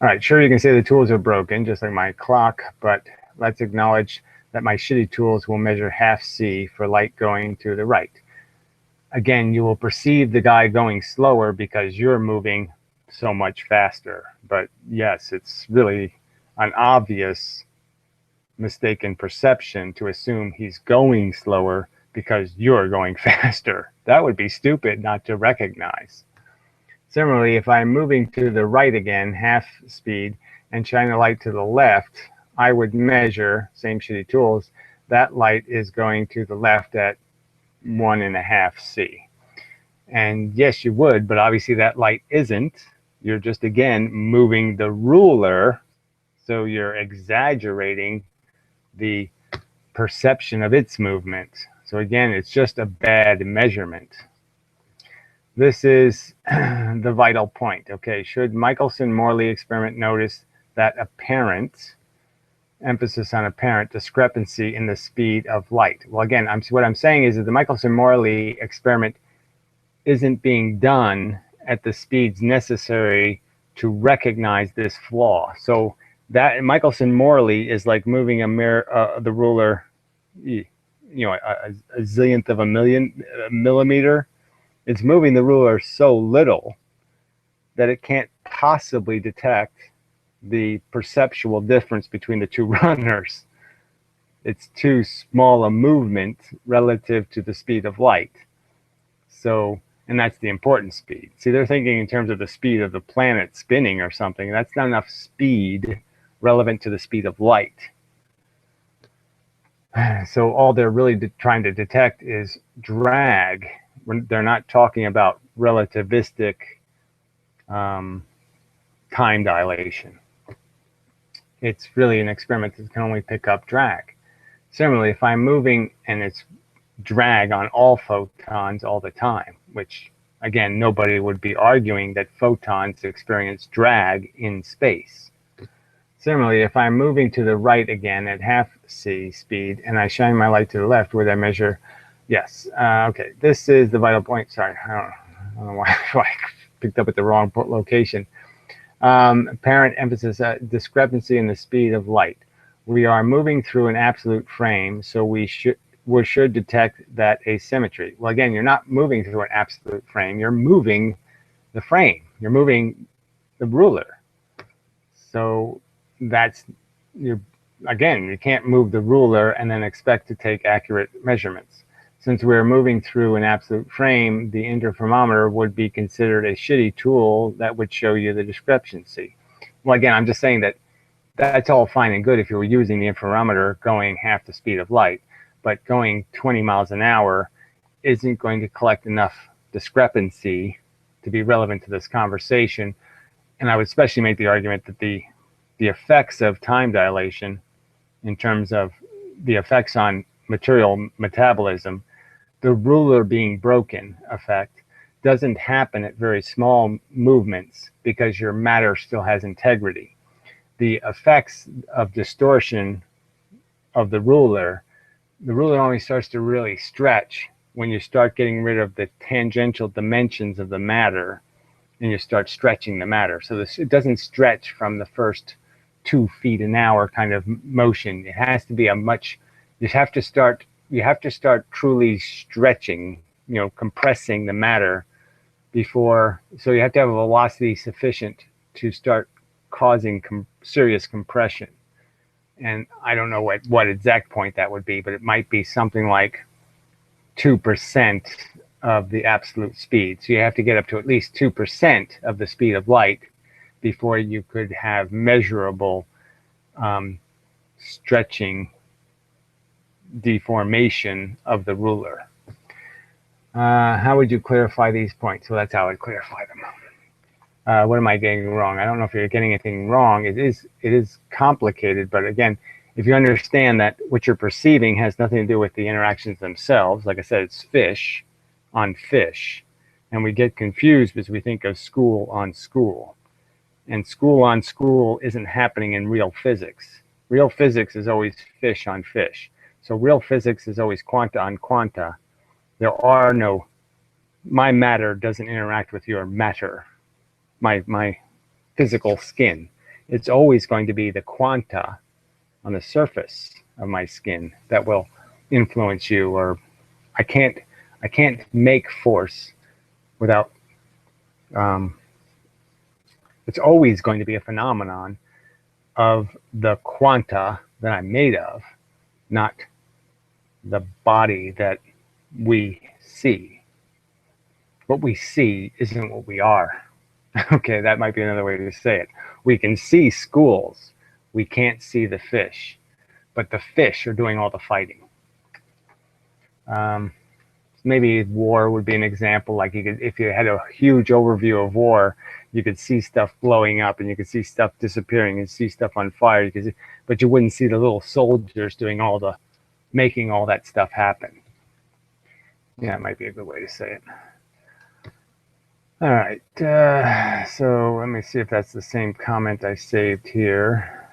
All right, sure, you can say the tools are broken, just like my clock, but let's acknowledge that my shitty tools will measure half C for light going to the right. Again, you will perceive the guy going slower because you're moving so much faster. But yes, it's really an obvious mistaken perception to assume he's going slower because you're going faster. That would be stupid not to recognize. Similarly, if I'm moving to the right again, half speed, and shine the light to the left, I would measure, same shitty tools, that light is going to the left at 1.5 C. And yes, you would, but obviously that light isn't. You're just, again, moving the ruler, so you're exaggerating the perception of its movement. So again, it's just a bad measurement. This is the vital point. Okay, should Michelson-Morley experiment notice that apparent, emphasis on apparent, discrepancy in the speed of light? Well, again, what I'm saying is that the Michelson-Morley experiment isn't being done at the speeds necessary to recognize this flaw. So that Michelson-Morley is like moving the ruler, a zillionth of a millimeter. It's moving the ruler so little that it can't possibly detect the perceptual difference between the two runners. It's too small a movement relative to the speed of light. So, and that's the important speed. See, they're thinking in terms of the speed of the planet spinning or something. That's not enough speed relevant to the speed of light. So all they're really trying to detect is drag. They're not talking about relativistic time dilation. It's really an experiment that can only pick up drag. Similarly, if I'm moving and it's drag on all photons all the time, which again, nobody would be arguing that photons experience drag in space. Similarly, if I'm moving to the right again at half C speed and I shine my light to the left, would I measure? Yes. Okay, this is the vital point. Sorry, I don't know why I picked up at the wrong location. Apparent emphasis, discrepancy in the speed of light. We are moving through an absolute frame, so we should detect that asymmetry. Well, again, you're not moving through an absolute frame. You're moving the frame. You're moving the ruler. So again, you can't move the ruler and then expect to take accurate measurements. Since we're moving through an absolute frame, the interferometer would be considered a shitty tool that would show you the discrepancy. Well, again, I'm just saying that that's all fine and good if you were using the interferometer going half the speed of light, but going 20 miles an hour isn't going to collect enough discrepancy to be relevant to this conversation. And I would especially make the argument that the effects of time dilation in terms of the effects on material metabolism, the ruler being broken effect, doesn't happen at very small movements because your matter still has integrity. The effects of distortion of the ruler only starts to really stretch when you start getting rid of the tangential dimensions of the matter and you start stretching the matter. So it doesn't stretch from the first 2 feet an hour kind of motion. It has to be you have to start truly stretching, compressing the matter so you have to have a velocity sufficient to start causing serious compression. And I don't know what exact point that would be, but it might be something like 2% of the absolute speed. So you have to get up to at least 2% of the speed of light before you could have measurable stretching deformation of the ruler. How would you clarify these points? Well, that's how I would clarify them. What am I getting wrong? I don't know if you're getting anything wrong. It is complicated, but again, if you understand that what you're perceiving has nothing to do with the interactions themselves, like I said, it's fish on fish, and we get confused because we think of school on school, and school on school isn't happening in real physics. Real physics is always fish on fish. So real physics is always quanta on quanta. My matter doesn't interact with your matter. My physical skin. It's always going to be the quanta on the surface of my skin that will influence you. Or I can't make force without. It's always going to be a phenomenon of the quanta that I'm made of, not the body that we see. What we see isn't what we are. Okay, that might be another way to say it. We can see schools. We can't see the fish. But the fish are doing all the fighting. Maybe war would be an example. Like if you had a huge overview of war, you could see stuff blowing up and you could see stuff disappearing and see stuff on fire. But you wouldn't see the little soldiers making all that stuff happen. Yeah, it might be a good way to say it. All right, so let me see if that's the same comment I saved here.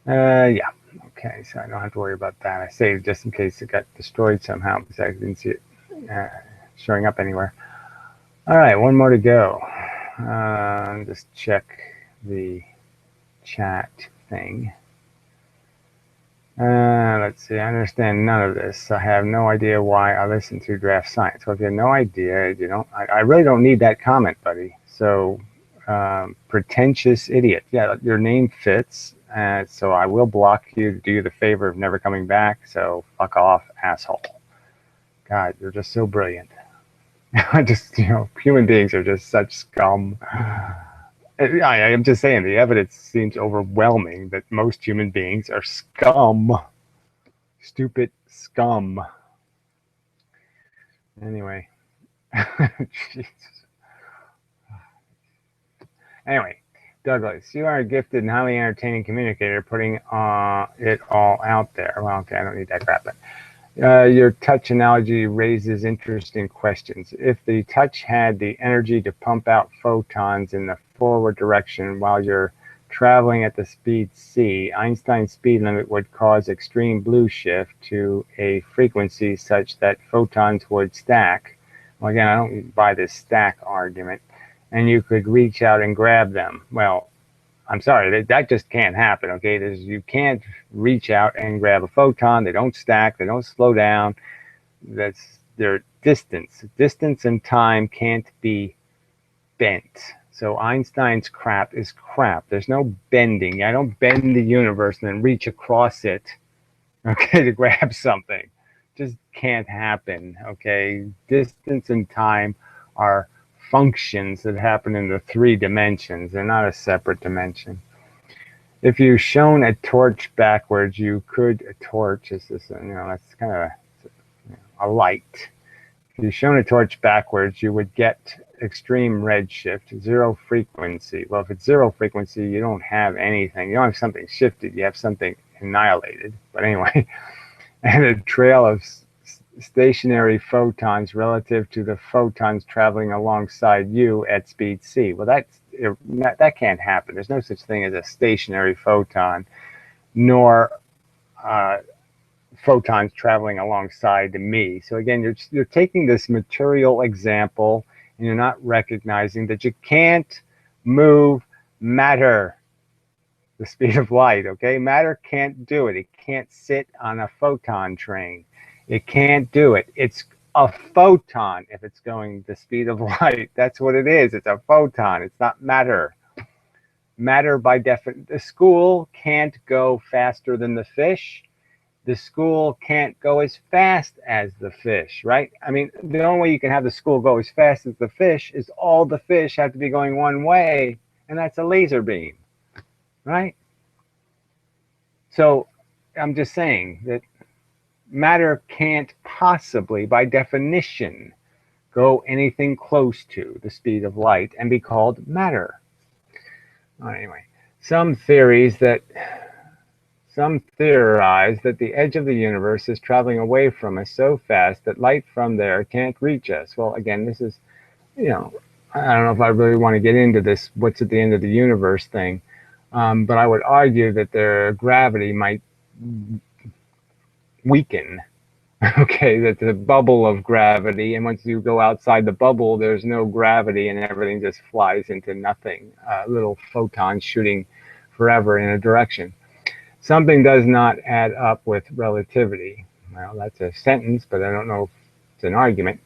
Yeah, okay, so I don't have to worry about that. I saved just in case it got destroyed somehow because I didn't see it showing up anywhere. All right, one more to go. Just check the chat thing. Let's see, I understand none of this. I have no idea why I listen to DraftScience. Well, if you have no idea, I really don't need that comment, buddy. So, pretentious idiot. Yeah, your name fits. So I will block you to do you the favor of never coming back. So fuck off, asshole. God, you're just so brilliant. Human beings are just such scum. I'm just saying, the evidence seems overwhelming that most human beings are scum. Stupid scum. Anyway. Jesus. Anyway, Douglas, you are a gifted and highly entertaining communicator, putting it all out there. Well, okay, I don't need that crap, but your touch analogy raises interesting questions. If the touch had the energy to pump out photons in the forward direction while you're traveling at the speed c, Einstein's speed limit would cause extreme blue shift to a frequency such that photons would stack. Well, again, I don't buy this stack argument. And you could reach out and grab them. Well, I'm sorry, that just can't happen, okay? You can't reach out and grab a photon. They don't stack. They don't slow down. That's their distance. Distance and time can't be bent. So Einstein's crap is crap. There's no bending. I don't bend the universe and then reach across it, okay, to grab something. Just can't happen, okay? Distance and time are functions that happen in the 3 dimensions. They're not a separate dimension. If you shone a torch backwards, you could, a torch is this, that's kind of a light. If you shone a torch backwards, you would get extreme redshift, 0 frequency. Well, if it's 0 frequency, you don't have anything. You don't have something shifted. You have something annihilated. But anyway, and a trail of stationary photons relative to the photons traveling alongside you at speed c. Well, that can't happen. There's no such thing as a stationary photon, nor photons traveling alongside me. So again, you're taking this material example and you're not recognizing that you can't move matter the speed of light, okay? Matter can't do it. It can't sit on a photon train. It can't do it. It's a photon if it's going the speed of light. That's what it is. It's a photon. It's not matter. Matter by definition, the school can't go faster than the fish. The school can't go as fast as the fish, right? I mean, the only way you can have the school go as fast as the fish is all the fish have to be going one way, and that's a laser beam, right? So I'm just saying that matter can't possibly, by definition, go anything close to the speed of light and be called matter. Anyway, some theorize that the edge of the universe is traveling away from us so fast that light from there can't reach us. Well, again, this is, I don't know if I really want to get into this, what's at the end of the universe thing, but I would argue that their gravity might weaken. Okay, that's a bubble of gravity, and once you go outside the bubble, there's no gravity and everything just flies into nothing. Little photons shooting forever in a direction. Something does not add up with relativity. Well, that's a sentence, but I don't know if it's an argument.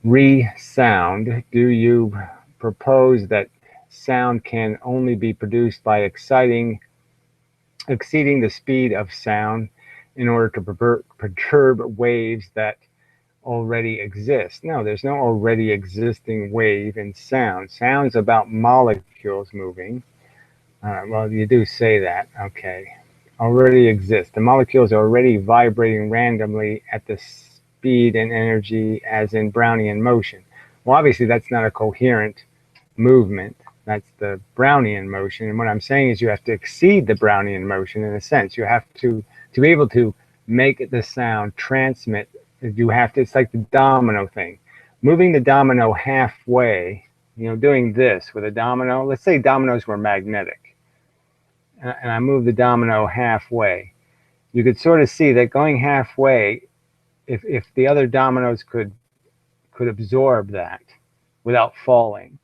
Re-sound. Do you propose that sound can only be produced by exceeding the speed of sound in order to perturb waves that already exist? No, there's no already existing wave in sound. Sound's about molecules moving. Well, you do say that. Okay. Already exist. The molecules are already vibrating randomly at the speed and energy as in Brownian motion. Well, obviously, that's not a coherent movement. That's the Brownian motion. And what I'm saying is you have to exceed the Brownian motion in a sense. You have to be able to make the sound transmit. You have to, it's like the domino thing. Moving the domino halfway, doing this with a domino. Let's say dominoes were magnetic. And I move the domino halfway. You could sort of see that going halfway, if the other dominoes could absorb that without falling,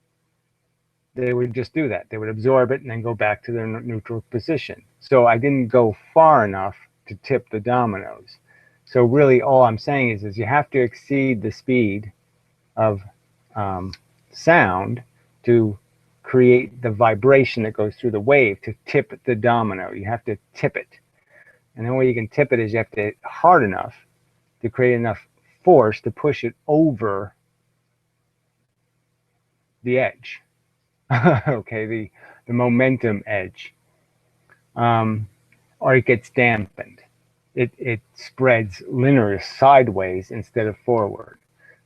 they would just do that. They would absorb it and then go back to their neutral position. So I didn't go far enough to tip the dominoes. So really all I'm saying is you have to exceed the speed of sound to create the vibration that goes through the wave to tip the domino. You have to tip it. And the way you can tip it is you have to hit hard enough to create enough force to push it over the edge. Okay, the momentum edge. Or it gets dampened. It spreads linear sideways instead of forward.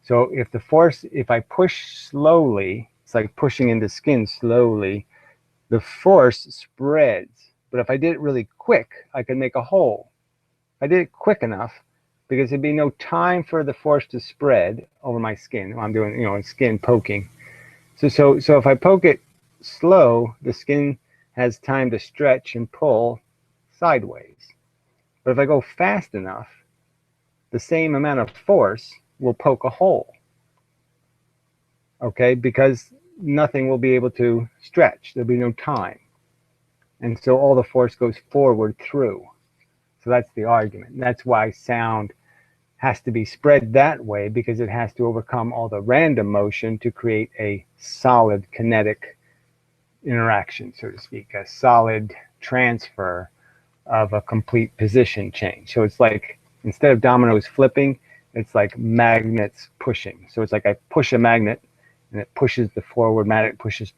So if I push slowly, it's like pushing into skin slowly, the force spreads. But if I did it really quick, I could make a hole. If I did it quick enough, because there'd be no time for the force to spread over my skin. I'm doing, skin poking. So if I poke it slow, the skin has time to stretch and pull sideways. But if I go fast enough, the same amount of force will poke a hole. Okay, because nothing will be able to stretch. There'll be no time. And so all the force goes forward through. So that's the argument. And that's why sound has to be spread that way, because it has to overcome all the random motion to create a solid kinetic interaction, so to speak, a solid transfer of a complete position change. So it's like, instead of dominoes flipping, it's like magnets pushing. So it's like I push a magnet and it pushes the forward magnet, pushes.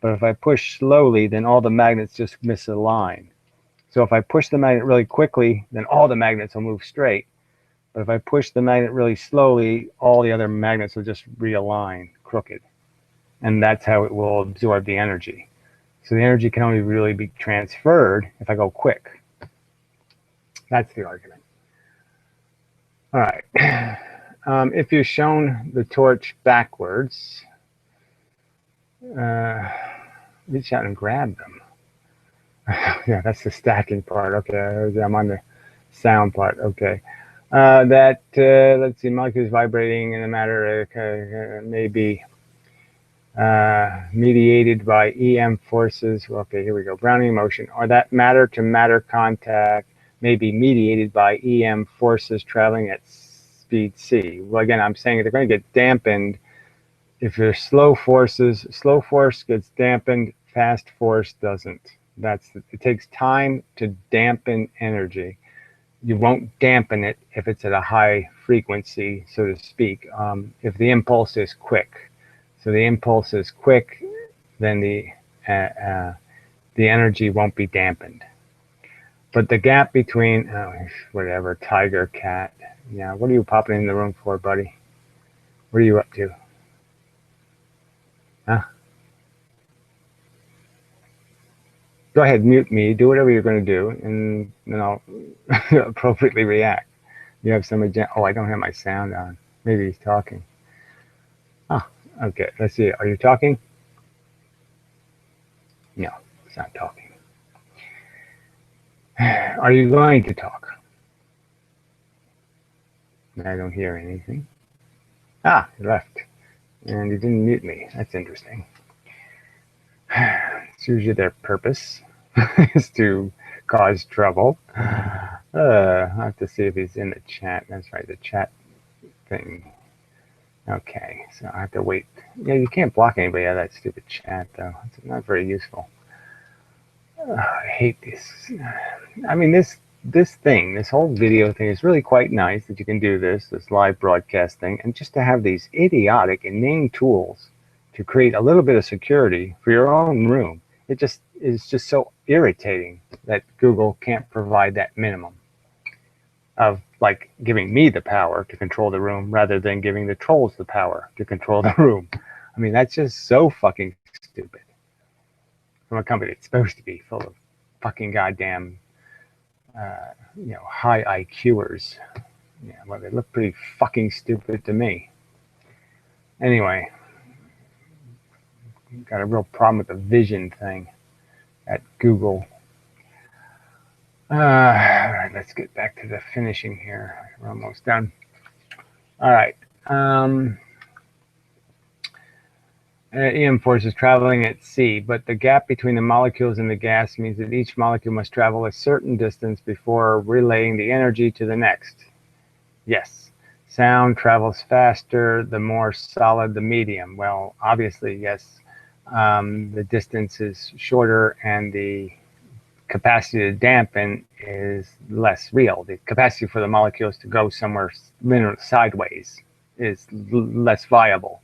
But if I push slowly, then all the magnets just misalign. So if I push the magnet really quickly, then all the magnets will move straight. But if I push the magnet really slowly, all the other magnets will just realign crooked. And that's how it will absorb the energy. So the energy can only really be transferred if I go quick. That's the argument. All right. If you're shown the torch backwards, reach out and grab them. Yeah, that's the stacking part. Okay, I'm on the sound part. Okay. Let's see, molecules vibrating in a matter may be mediated by EM forces. Okay, here we go. Brownian motion, or that matter to matter contact may be mediated by EM forces traveling at speed c. Well, again, I'm saying they're going to get dampened if there's slow forces. Slow force gets dampened, fast force doesn't. It takes time to dampen energy. You won't dampen it if it's at a high frequency, so to speak, if the impulse is quick. So the impulse is quick, then the energy won't be dampened. But the gap between, whatever, tiger, cat, yeah, what are you popping in the room for, buddy? What are you up to? Huh? Go ahead, mute me, do whatever you're going to do, and then I'll appropriately react. You have some agenda. Oh, I don't have my sound on. Maybe he's talking. Oh, okay, let's see. Are you talking? No, it's not talking. Are you going to talk? I don't hear anything. Ah, he left. And he didn't mute me. That's interesting. It's usually their purpose is to cause trouble. I'll have to see if he's in the chat. That's right, the chat thing. Okay, so I have to wait. Yeah, you can't block anybody out of that stupid chat, though. It's not very useful. I hate this. I mean, this whole video thing is really quite nice that you can do this live broadcast thing, and just to have these idiotic, inane tools to create a little bit of security for your own room. It just is just so irritating that Google can't provide that minimum of like giving me the power to control the room rather than giving the trolls the power to control the room. I mean, that's just so fucking stupid. From a company that's supposed to be full of fucking goddamn, high IQers. Yeah, well, they look pretty fucking stupid to me. Anyway, got a real problem with the vision thing at Google. All right, let's get back to the finishing here. We're almost done. All right. EM force is traveling at c, but the gap between the molecules in the gas means that each molecule must travel a certain distance before relaying the energy to the next. Yes. Sound travels faster the more solid the medium. Well, obviously, yes. The distance is shorter and the capacity to dampen is less real. The capacity for the molecules to go somewhere sideways is less viable.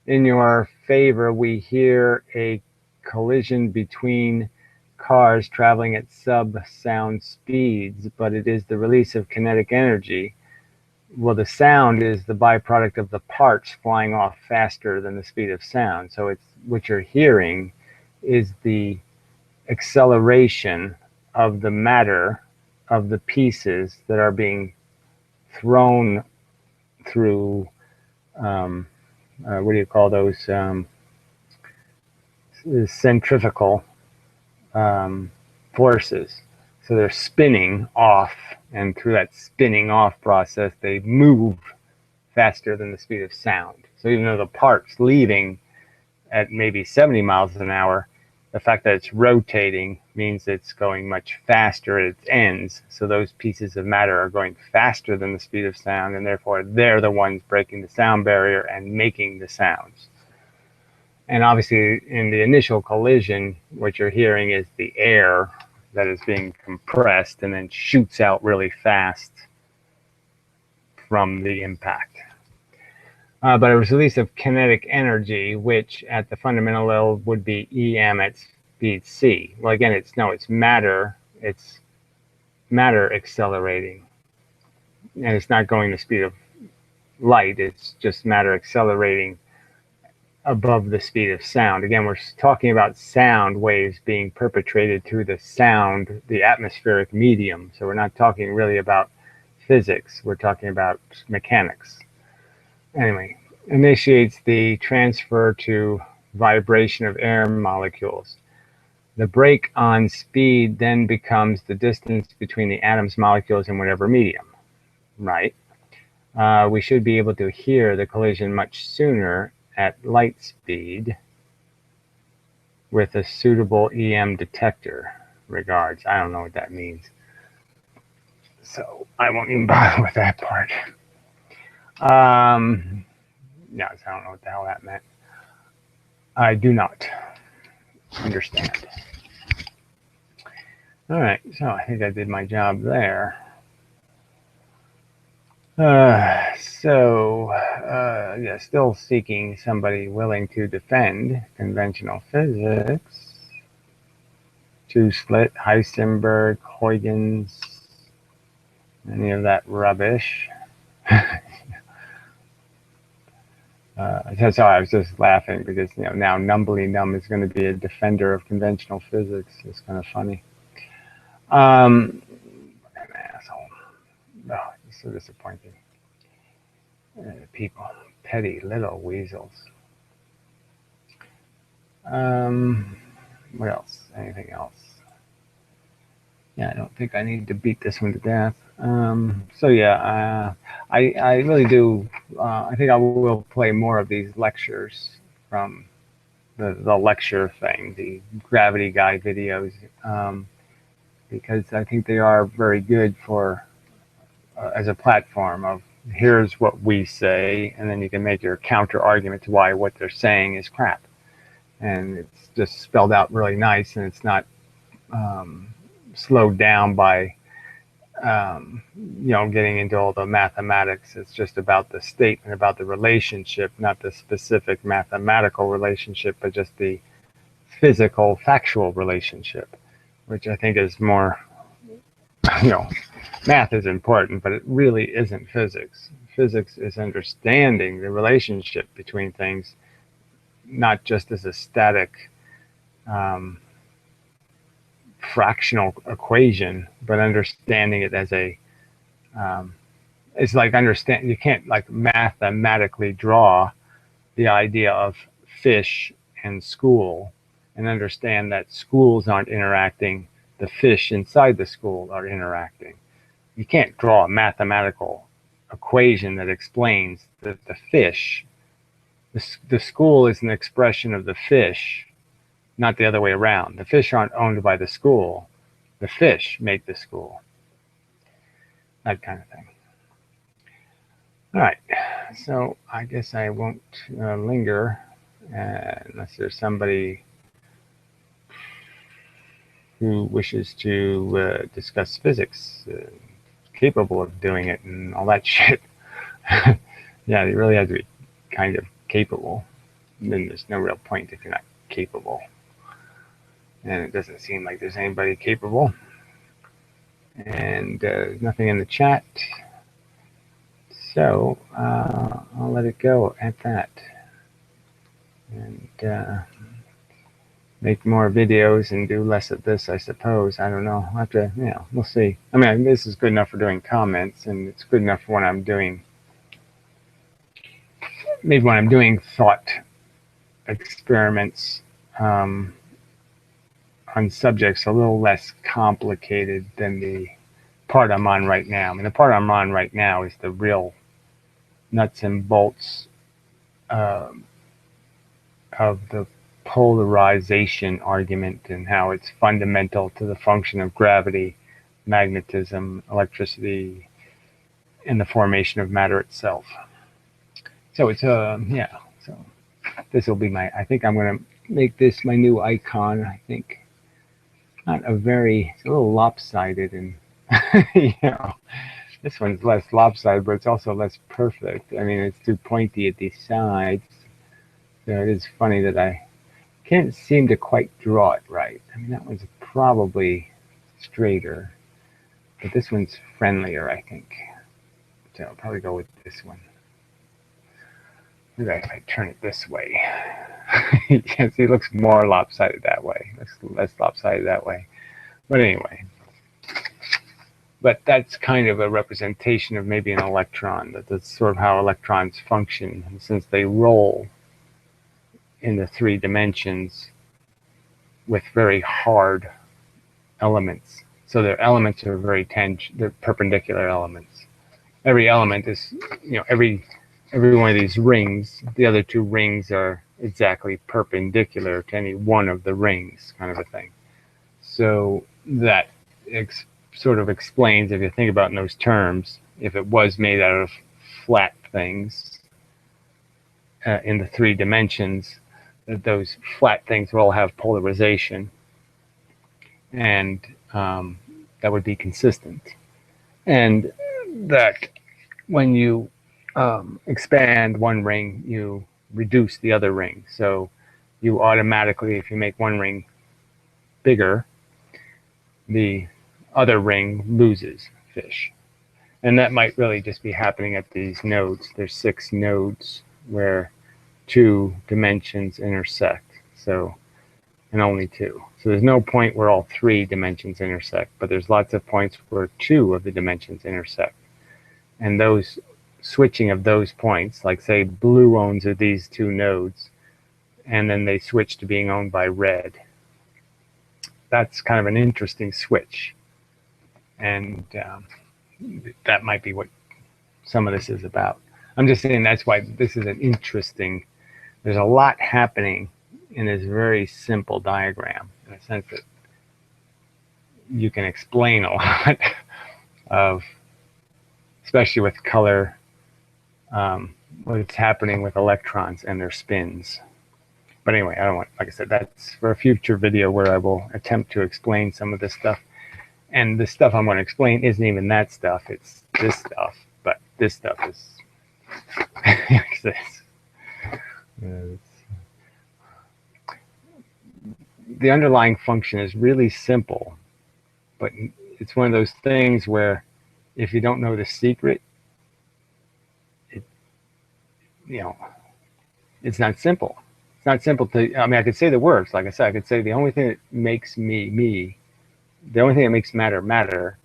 In your favor, we hear a collision between cars traveling at sub-sound speeds, but it is the release of kinetic energy. Well, the sound is the byproduct of the parts flying off faster than the speed of sound. So it's what you're hearing is the acceleration of the matter of the pieces that are being thrown through what do you call those centrifugal forces. So they're spinning off, and through that spinning off process they move faster than the speed of sound. So even though the part's leaving at maybe 70 miles an hour, the fact that it's rotating means it's going much faster at its ends. So those pieces of matter are going faster than the speed of sound, and therefore they're the ones breaking the sound barrier and making the sounds. And obviously in the initial collision, what you're hearing is the air that is being compressed and then shoots out really fast from the impact. But a release of kinetic energy, which at the fundamental level would be EM at speed c. Well, again, it's matter. It's matter accelerating, and it's not going the speed of light. It's just matter accelerating above the speed of sound. Again, we're talking about sound waves being perpetrated through the atmospheric medium. So we're not talking really about physics. We're talking about mechanics. Anyway, initiates the transfer to vibration of air molecules. The break on speed then becomes the distance between the atom's molecules in whatever medium, right? We should be able to hear the collision much sooner at light speed with a suitable EM detector. Regards. I don't know what that means, so I won't even bother with that part. No, I don't know what the hell that meant. I do not understand. All right, so I think I did my job there. Yeah, still seeking somebody willing to defend conventional physics. Two-slit, Heisenberg, Huygens, any of that rubbish. So I was just laughing because now Numbly Numb is going to be a defender of conventional physics. It's kind of funny. An asshole. Oh, it's so disappointing. People, petty little weasels. What else? Anything else? Yeah, I don't think I need to beat this one to death. So yeah, I really do. I think I will play more of these lectures from the lecture thing, the Gravity Guy videos, because I think they are very good for as a platform of here's what we say, and then you can make your counter argument to why what they're saying is crap, and it's just spelled out really nice, and it's not slowed down by getting into all the mathematics. It's just about the statement, about the relationship, not the specific mathematical relationship, but just the physical, factual relationship, which I think is more, math is important, but it really isn't physics. Physics is understanding the relationship between things, not just as a static fractional equation, but understanding it as a it's like you can't like mathematically draw the idea of fish and school and understand that schools aren't interacting, the fish inside the school are interacting. You can't draw a mathematical equation that explains that the fish, the school is an expression of the fish, not the other way around. The fish aren't owned by the school. The fish make the school. That kind of thing. All right. So I guess I won't linger unless there's somebody who wishes to discuss physics, capable of doing it and all that shit. Yeah, you really have to be kind of capable. And then there's no real point if you're not capable. And it doesn't seem like there's anybody capable. And nothing in the chat. So I'll let it go at that. And make more videos and do less of this, I suppose. I don't know. I'll have to, we'll see. I mean, this is good enough for doing comments, and it's good enough for when I'm doing, maybe when I'm doing thought experiments on subjects a little less complicated than the part I'm on right now. I mean, the part I'm on right now is the real nuts and bolts of the polarization argument and how it's fundamental to the function of gravity, magnetism, electricity, and the formation of matter itself. So it's so this will be I think I'm going to make this my new icon. I think it's a little lopsided, and this one's less lopsided, but it's also less perfect. I mean, it's too pointy at the sides. So it is funny that I can't seem to quite draw it right. I mean, that one's probably straighter, but this one's friendlier, I think. So I'll probably go with this one. Maybe if I turn it this way. You can see it looks more lopsided that way. It looks less lopsided that way. But anyway. but that's kind of a representation of maybe an electron. That's sort of how electrons function. And since they roll in the 3 dimensions with very hard elements, so their elements are they're perpendicular elements. Every element is, every one of these rings, the other 2 rings are exactly perpendicular to any one of the rings, kind of a thing. So that sort of explains, if you think about it in those terms, if it was made out of flat things in the 3 dimensions, that those flat things will all have polarization, and that would be consistent. And that when you expand one ring, you reduce the other ring. So you automatically, if you make one ring bigger, the other ring loses fish. And that might really just be happening at these nodes. There's 6 nodes where 2 dimensions intersect. So, and only 2. So there's no point where all 3 dimensions intersect, but there's lots of points where 2 of the dimensions intersect. And those switching of those points, like say blue owns these 2 nodes, and then they switch to being owned by red. That's kind of an interesting switch. And that might be what some of this is about. I'm just saying that's why this is an interesting, there's a lot happening in this very simple diagram, in a sense that you can explain a lot of, especially with color, what's happening with electrons and their spins. But anyway, I don't want, like I said, that's for a future video where I will attempt to explain some of this stuff. And the stuff I'm going to explain isn't even that stuff, it's this stuff. But this stuff is like this. The underlying function is really simple, but it's one of those things where if you don't know the secret, it's not simple. It's not simple to, I mean, I could say the words, like I said, I could say the only thing that makes me, the only thing that makes matter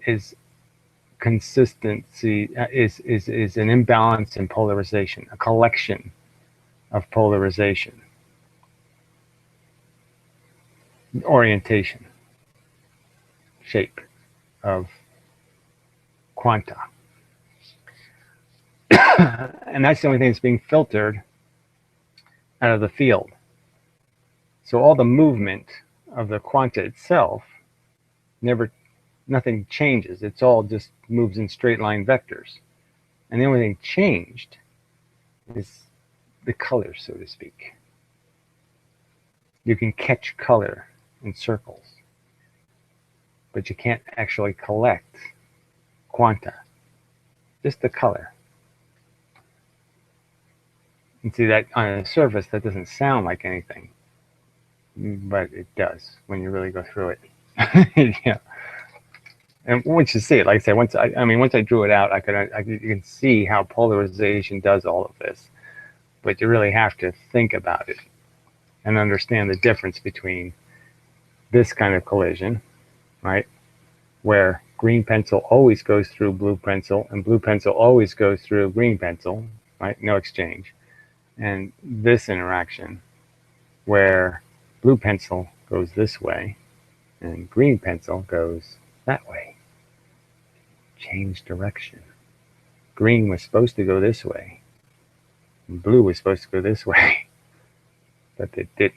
is consistency, is an imbalance in polarization, a collection of polarization, orientation, shape of quanta. And that's the only thing that's being filtered out of the field. So all the movement of the quanta itself, nothing changes. It's all just moves in straight line vectors. And the only thing changed is the color, so to speak. You can catch color in circles, but you can't actually collect quanta, just the color. And see that on the surface, that doesn't sound like anything, but it does when you really go through it. Yeah. And once you see it, like I said, once I drew it out, you can see how polarization does all of this. But you really have to think about it and understand the difference between this kind of collision, right, where green pencil always goes through blue pencil and blue pencil always goes through green pencil, right, no exchange, and this interaction where blue pencil goes this way and green pencil goes that way. Change direction. Green was supposed to go this way. And blue was supposed to go this way. But they didn't.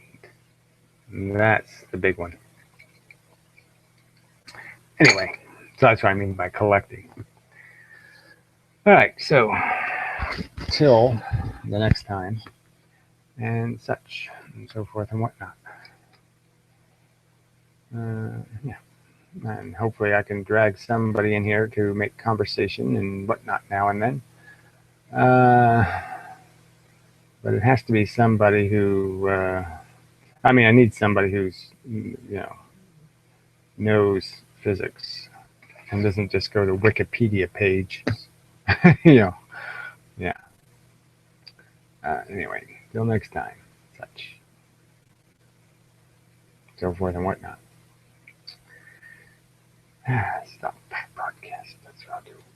And that's the big one. Anyway, so that's what I mean by collecting. All right, so till the next time, and such, and so forth and whatnot. Yeah. And hopefully I can drag somebody in here to make conversation and whatnot now and then. But it has to be somebody who, I need somebody who's, knows physics and doesn't just go to Wikipedia page. Yeah. Anyway, till next time, such, so forth and whatnot. Stop podcast. That's what I'll do.